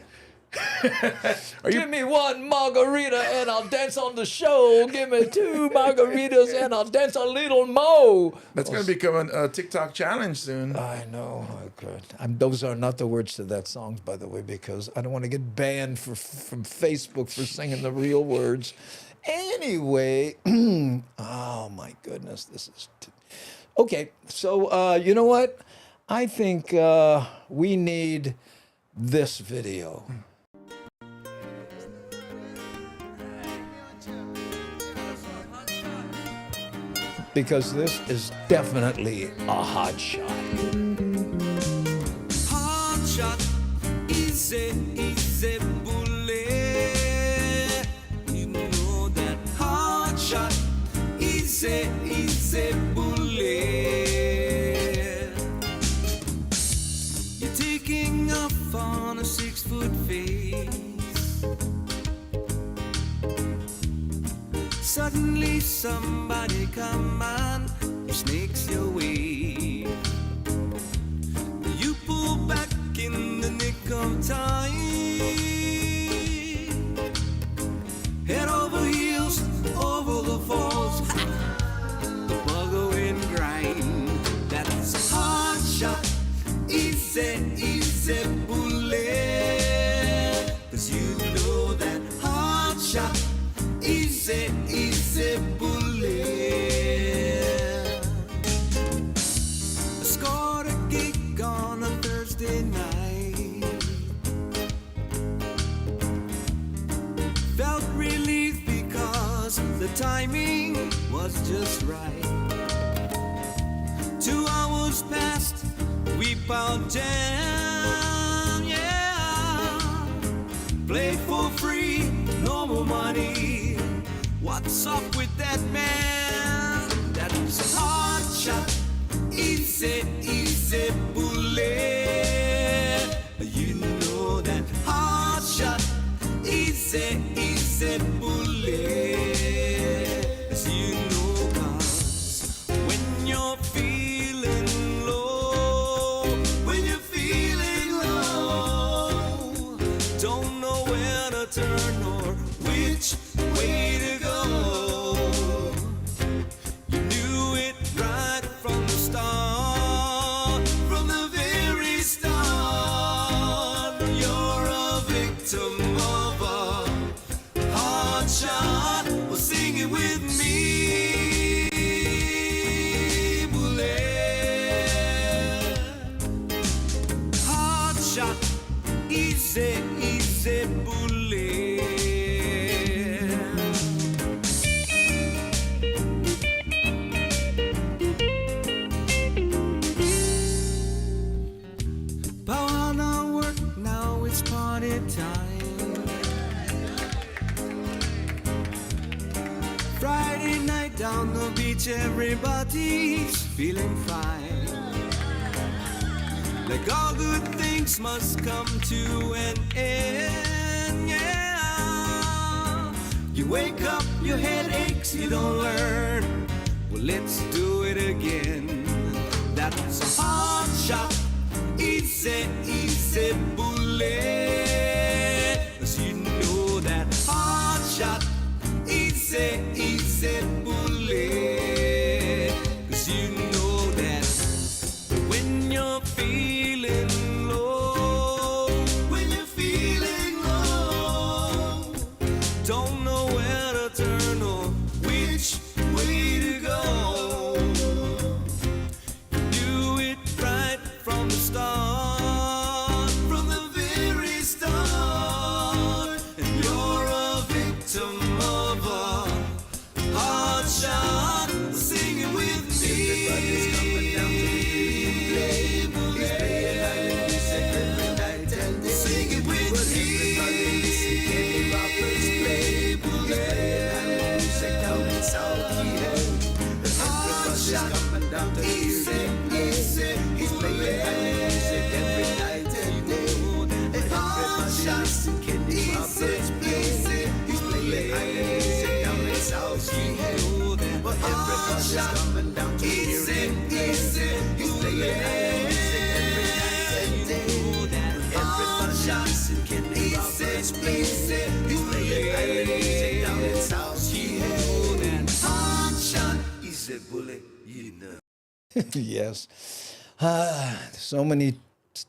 Give me 1 margarita and I'll dance on the show. Give me 2 margaritas and I'll dance a little more. That's going to become a TikTok challenge soon. I know. Those are not the words to that song, by the way, because I don't want to get banned from Facebook for singing the real words. Anyway, oh my goodness, this is... Okay, so you know what? I think we need this video. Because this is definitely a hot shot. Hot shot, easy, easy bullet. You know that hot shot, easy, easy bullet. You're taking off on a 6-foot face. Suddenly somebody come and snakes your way. You pull back in the nick of time. Head over heels, over the falls. The bugger and grind. That's a hard shot. Easy, easy bullet. 'Cause you know that hard shot. Easy, easy bullet. I scored a gig on a Thursday night. Felt relief because the timing was just right. 2 hours passed, we pound down, yeah. Play for free, no more money. What's up with that man? That's a hard shot. Easy, easy bullet. You know that hard shot. Easy, easy bullet. As you know, 'cause when you're feeling low, when you're feeling low, don't know where to turn or which way to go. You knew it right from the start, from the very start. You're a victim of a hard shot. Well, sing it with me. Bullet. Hard shot. Easy, easy bullet. Party time. Friday night down the beach, everybody's feeling fine. Like all good things must come to an end, yeah. You wake up, your head aches, you don't learn. Well, let's do it again. That's a hard shot. Easy, easy bullet. 'Cause you know that hard shot. Easy, easy bullet. 'Cause you know that when you're feeling low, when you're feeling low, don't know where to turn or which way to go. You do it right from the start, from the very start, and you're a victim of a hard shot. Sing it with me. Everybody's coming down to play. He's playing island music every night and day. Sing it with me. Everybody listen, Kenny Roberts play. He's playing island music down in South Key. Everybody's coming down to easy, easy. He's playing island music every night and day. Everybody's listening, Kenny Roberts play. He's playing island music down in South Key. But everybody's coming down to easy, easy. He's playing island music every night and day. Everybody's listening, Kenny Roberts. said, bully, you know. Yes. So many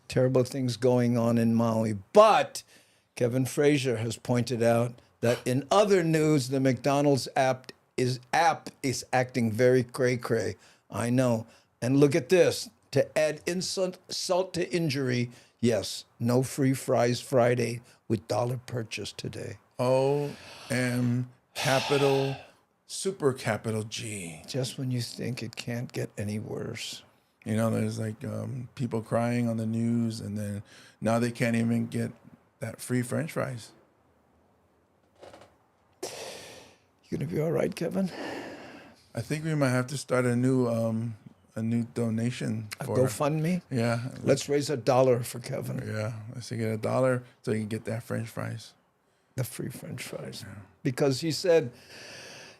terrible things going on in Maui. But Kevin Frazier has pointed out that in other news, the McDonald's app is acting very cray-cray. I know. And look at this. To add insult to injury, yes, no free fries Friday with dollar purchase today. O-M capital, super capital G. Just when you think it can't get any worse. You know, there's like people crying on the news, and then now they can't even get that free French fries. You gonna be all right, Kevin? I think we might have to start a new donation for GoFundMe. Yeah, let's raise $1 for Kevin. Yeah, let's get $1 so you can get that French fries, the free French fries, because he said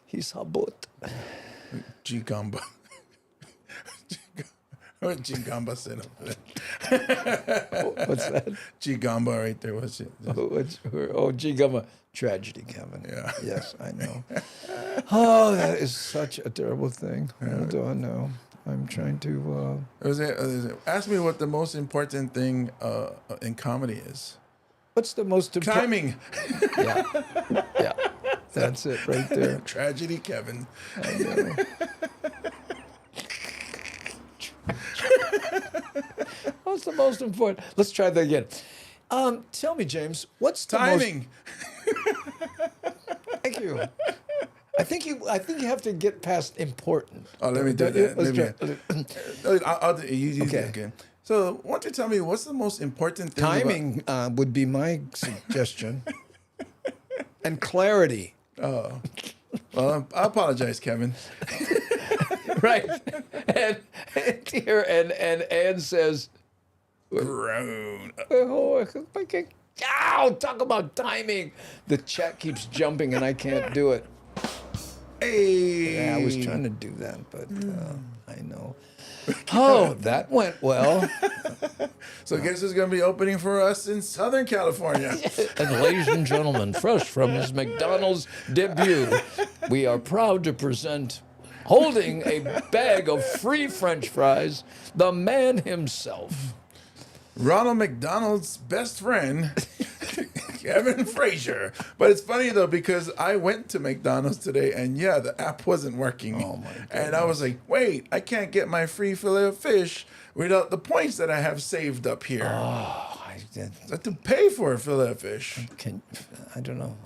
he's habut. Gigamba. What Gigamba said over there? What's that? Gigamba right there. What's it? Gigamba. Tragedy, Kevin. Yeah. Yes, I know. Oh, that is such a terrible thing. Hold on now. I'm trying to... Ask me what the most important thing in comedy is. What's the most important... Timing. Yeah. That's it right there. Tragedy, Kevin. I know. What's the most important? Let's try that again. Tell me, James, what's the timing? Thank you. I think you have to get past important. Oh, let me do that. I'll do you okay. Again. So, why don't you tell me what's the most important thing? Timing would be my suggestion, and clarity. Oh, well, I apologize, Kevin. Right, and here and Ann says, grown. Ow, talk about timing. The chat keeps jumping and I can't do it. Hey. Yeah, I was trying to do that, but I know. Oh, that went well. So guess who's going to be opening for us in Southern California? And ladies and gentlemen, fresh from his McDonald's debut, we are proud to present, holding a bag of free French fries, the man himself. Ronald McDonald's best friend, Kevin Frazier. But it's funny, though, because I went to McDonald's today, and yeah, the app wasn't working. Oh, my goodness. And I was like, wait, I can't get my free fillet of fish without the points that I have saved up here. Oh, I have to pay for a fillet of fish. I don't know.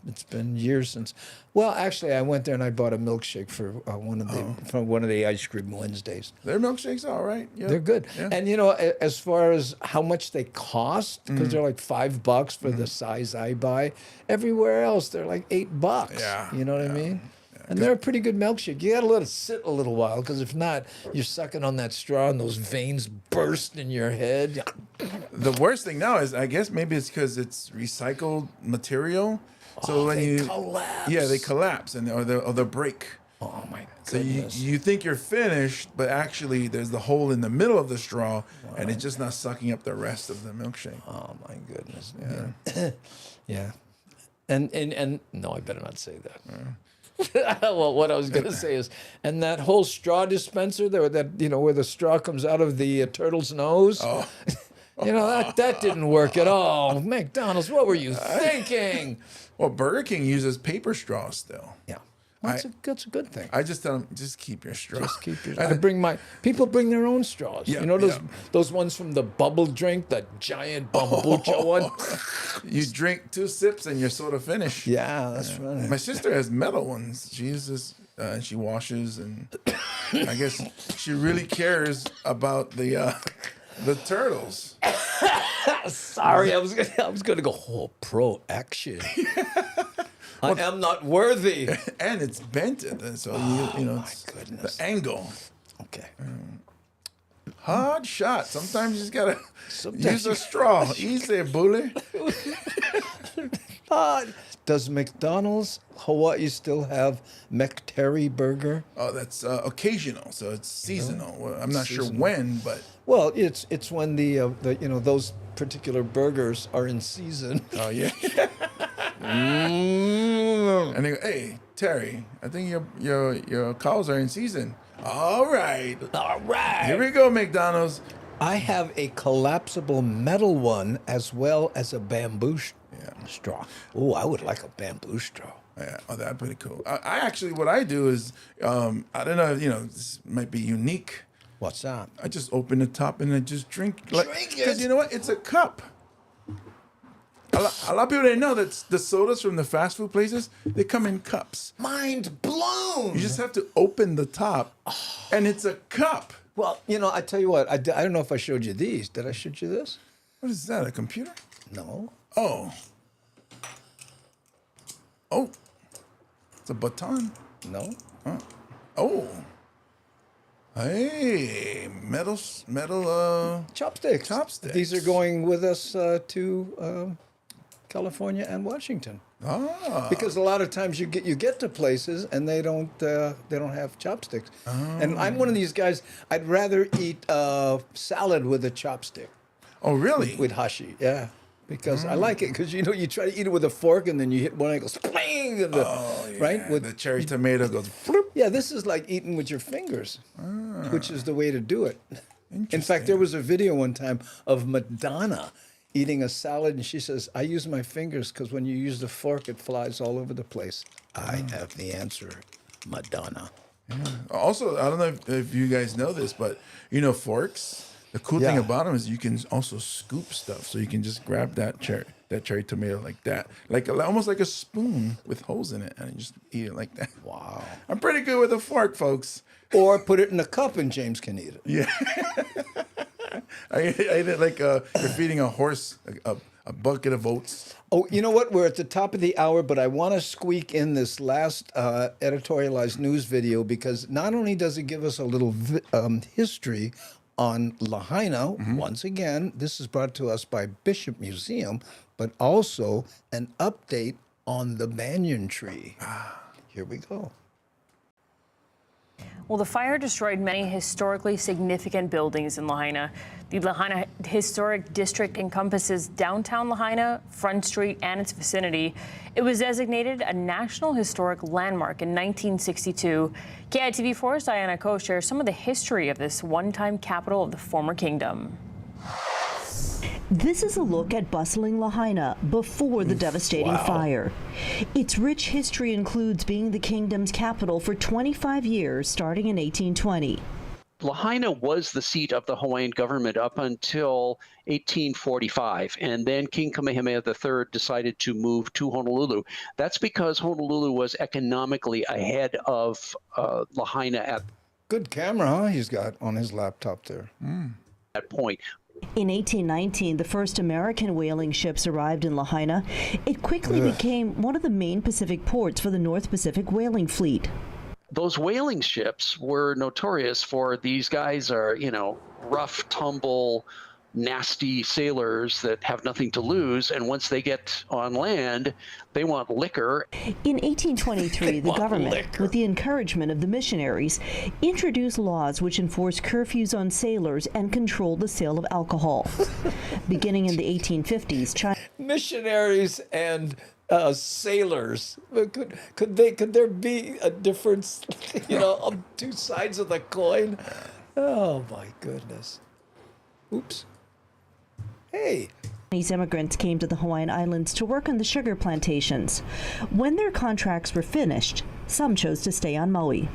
It's been years since. Well, actually, I went there and I bought a milkshake for one of the ice cream Wednesdays. Their milkshakes are all right. Yeah. They're good. Yeah. And you know, as far as how much they cost, because they're like $5 for the size I buy. Everywhere else, they're like $8. Yeah. You know what I mean? And they're a pretty good milkshake. You got to let it sit a little while, because if not, you're sucking on that straw and those veins burst in your head. The worst thing now is, I guess maybe it's because it's recycled material. So when they collapse. Yeah, they collapse or they break. Oh my So goodness. you think you're finished, but actually there's the hole in the middle of the straw, and it's just not sucking up the rest of the milkshake. Oh my goodness. Yeah. Yeah. And no, I better not say that. Well, what I was going to say is, and that whole straw dispenser there, where the straw comes out of the turtle's nose. Oh. that didn't work at all. McDonald's, what were you thinking? Well, Burger King uses paper straws still. Yeah. That's a good thing. I just tell them, just keep your straw. Just keep your. People bring their own straws. Yeah, those ones from the bubble drink, the giant kombucha one. You drink 2 sips and you're sort of finished. Yeah, that's right. My sister has metal ones. She uses, she washes, and I guess she really cares about the turtles. Sorry, I was gonna go pro action. I am not worthy. And it's bent, so it's goodness. The angle. Okay. Hard shot. Sometimes you just gotta use a straw. Easy, bully. Does McDonald's Hawaii still have McTerry burger? Oh, that's occasional, so it's seasonal. Well, I'm not sure when, but well, it's when the those particular burgers are in season. Oh yeah. And they go, hey, Terry, I think your cows are in season. All right. Here we go, McDonald's. I have a collapsible metal one as well as a bamboo straw. Oh, I would like a bamboo straw. Yeah, oh, that's pretty cool. I actually, what I do is, I don't know, this might be unique. What's that? I just open the top and I just drink. Drink it? Because you know what? It's a cup. A lot of people didn't know that the sodas from the fast food places, they come in cups. Mind blown. You just have to open the top, and it's a cup. Well, I tell you what, I don't know if I showed you these. Did I show you this? What is that, a computer? No. Oh. It's a baton. No. Oh. Hey, metal chopsticks. Chopsticks. These are going with us to California and Washington. Because a lot of times you get to places and they don't have chopsticks. And I'm one of these guys. I'd rather eat salad with a chopstick. Oh, really? With hashi, yeah. Because I like it. Because you try to eat it with a fork and then you hit one and it goes pling. Right? With the cherry tomato goes. Floop. Yeah, this is like eating with your fingers, which is the way to do it. In fact, there was a video one time of Madonna eating a salad, and she says, I use my fingers because when you use the fork, it flies all over the place. I have the answer, Madonna. Yeah. Also, I don't know if you guys know this, but forks, the cool thing about them is you can also scoop stuff. So you can just grab that cherry tomato like that, almost like a spoon with holes in it, and you just eat it like that. Wow. I'm pretty good with a fork, folks. Or put it in a cup and James can eat it. Yeah. I eat it like you're feeding a horse a bucket of oats. Oh, you know what? We're at the top of the hour, but I want to squeak in this last editorialized news video because not only does it give us a little history on Lahaina, once again, this is brought to us by Bishop Museum, but also an update on the banyan tree. Here we go. Well, the fire destroyed many historically significant buildings in Lahaina. The Lahaina Historic District encompasses downtown Lahaina, Front Street, and its vicinity. It was designated a National Historic Landmark in 1962. KITV4's Diana Ko shares some of the history of this one-time capital of the former kingdom. This is a look at bustling Lahaina before the devastating fire. Its rich history includes being the kingdom's capital for 25 years, starting in 1820. Lahaina was the seat of the Hawaiian government up until 1845, and then King Kamehameha III decided to move to Honolulu. That's because Honolulu was economically ahead of Lahaina at good camera, huh? He's got on his laptop there. That point. In 1819, the first American whaling ships arrived in Lahaina. It quickly became one of the main Pacific ports for the North Pacific whaling fleet. Those whaling ships were notorious for these guys are, rough, tumble, nasty sailors that have nothing to lose, and once they get on land, they want liquor. In 1823, the government, with the encouragement of the missionaries, introduced laws which enforced curfews on sailors and controlled the sale of alcohol. Beginning in the 1850s, China... Missionaries and sailors. Could there be a difference, on two sides of the coin? Oh my goodness. Oops. Hey. These immigrants came to the Hawaiian Islands to work on the sugar plantations. When their contracts were finished, some chose to stay on Maui.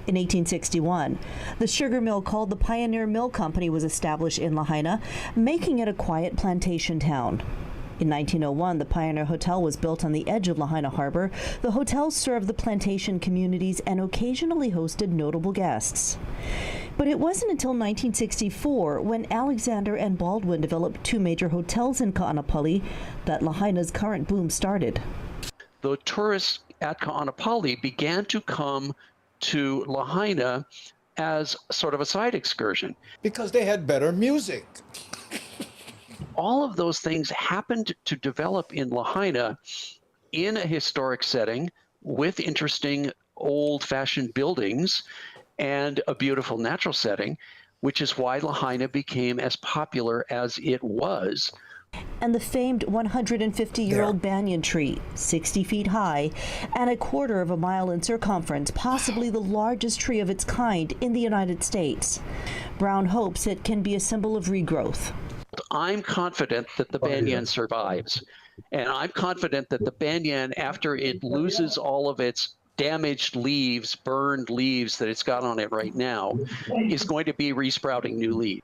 In 1861, the sugar mill called the Pioneer Mill Company was established in Lahaina, making it a quiet plantation town. In 1901, the Pioneer Hotel was built on the edge of Lahaina Harbor. The hotel served the plantation communities and occasionally hosted notable guests. But it wasn't until 1964, when Alexander and Baldwin developed two major hotels in Ka'anapali, that Lahaina's current boom started. The tourists at Ka'anapali began to come to Lahaina as sort of a side excursion. Because they had better music. All of those things happened to develop in Lahaina in a historic setting with interesting old-fashioned buildings and a beautiful natural setting, which is why Lahaina became as popular as it was And the famed 150-year-old banyan tree, 60 feet high and a quarter of a mile in circumference, possibly the largest tree of its kind in the United States. Brown hopes it can be a symbol of regrowth. I'm confident that the banyan survives. And I'm confident that the banyan, after it loses all of its damaged leaves, burned leaves that it's got on it right now, is going to be resprouting new leaves.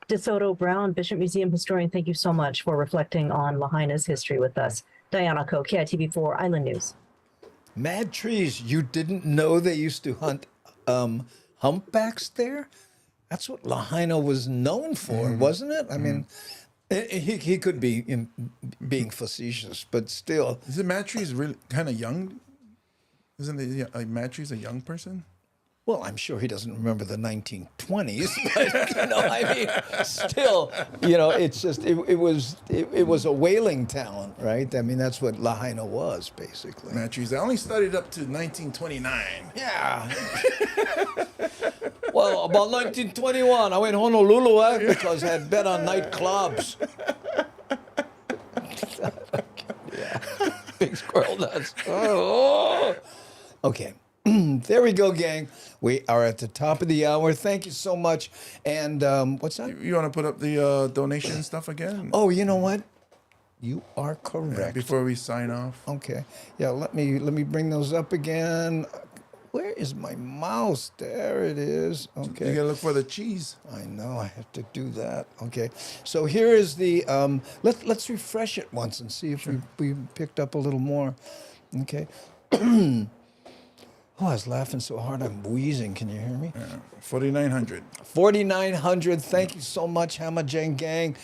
DeSoto Brown, Bishop Museum historian, thank you so much for reflecting on Lahaina's history with us. Diana Ko, KITV4 Island News. Mad trees. You didn't know they used to hunt humpbacks there? That's what Lahaina was known for, wasn't it? I mean, he could be being facetious, but still. Isn't mad trees really kind of young? Isn't mad trees a young person? Well, I'm sure he doesn't remember the 1920s, but I mean, still, it's just it was a whaling town, right? I mean, that's what Lahaina was basically. Mad trees. I only studied up to 1929. Yeah. Well, about 1921, I went to Honolulu because I had bet on nightclubs. Yeah. Big squirrel does. Oh. Okay. There we go, gang. We are at the top of the hour. Thank you so much. And what's that? You want to put up the donation stuff again? Oh, you know what? You are correct. Yeah, before we sign off. Okay. Yeah, let me bring those up again. Where is my mouse? There it is. Okay. You gotta look for the cheese. I know. I have to do that. Okay. So here is the. Let's refresh it once and see if we picked up a little more. Okay. Oh, I was laughing so hard I'm wheezing. Can you hear me? 4,900. 4,900. Thank you so much, Hamajang Gang.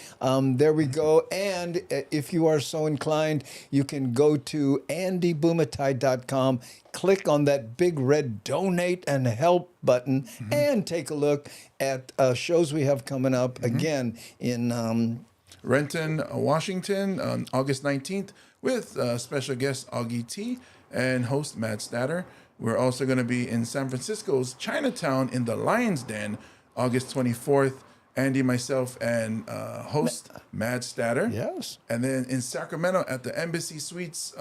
There we go. And if you are so inclined, you can go to andybumatai.com, click on that big red donate and help button, and take a look at shows we have coming up again in Renton, Washington on August 19th with special guest Augie T and host Matt Statter. We're also going to be in San Francisco's Chinatown in the Lion's Den, August 24th. Andy, myself, and host Mad Statter. Yes. And then in Sacramento at the Embassy Suites,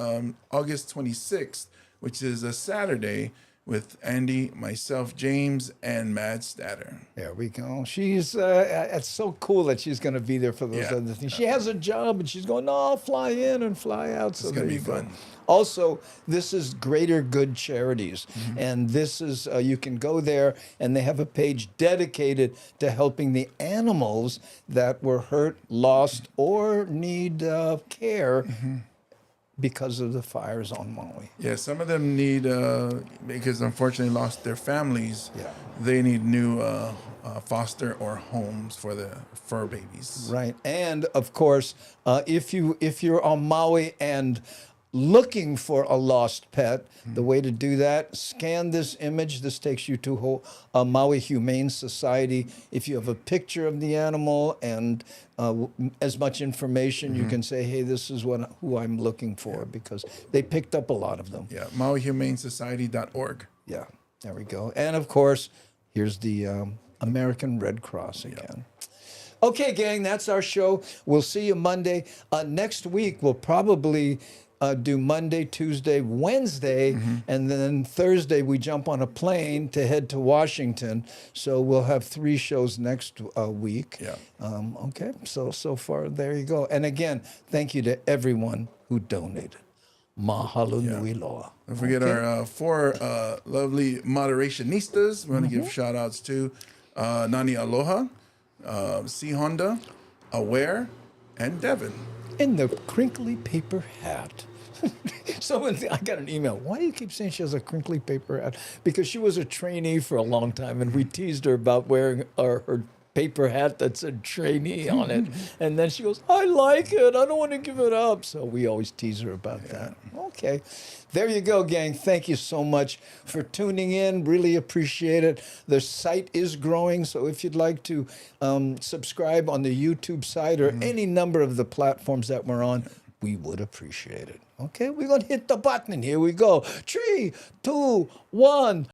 August 26th, which is a Saturday, with Andy, myself, James, and Mad Statter. There we go. She's, it's so cool that she's going to be there for those other things. She has a job, and she's going, no, I'll fly in and fly out. So it's going to be fun. Also, this is Greater Good Charities, and this is, you can go there, and they have a page dedicated to helping the animals that were hurt, lost, or need care because of the fires on Maui. Yeah, some of them need, because unfortunately lost their families, they need new foster or homes for the fur babies. Right, and of course, if you're on Maui and looking for a lost pet, the way to do that, scan this image. This takes you to Maui Humane Society. If you have a picture of the animal and as much information, you can say, hey, this is who I'm looking for, because they picked up a lot of them. Yeah, MauiHumaneSociety.org. Yeah, there we go. And of course, here's the American Red Cross again. Okay, gang, that's our show. We'll see you Monday. Next week, we'll probably do Monday, Tuesday, Wednesday, and then Thursday we jump on a plane to head to Washington. So we'll have 3 shows next week. Yeah. Okay, so far, there you go. And again, thank you to everyone who donated. Mahalo nui loa. Don't forget our 4 lovely moderationistas. We want to give shout outs to Nani Aloha, C Honda, Aware, and Devin. In the crinkly paper hat. I got an email. Why do you keep saying she has a crinkly paper hat? Because she was a trainee for a long time, and we teased her about wearing her paper hat that said trainee on it. And then she goes, I like it. I don't want to give it up. So we always tease her about that. Okay. There you go, gang. Thank you so much for tuning in. Really appreciate it. The site is growing, so if you'd like to subscribe on the YouTube site or any number of the platforms that we're on, we would appreciate it. Okay, we're going to hit the button, and here we go. 3, 2, 1.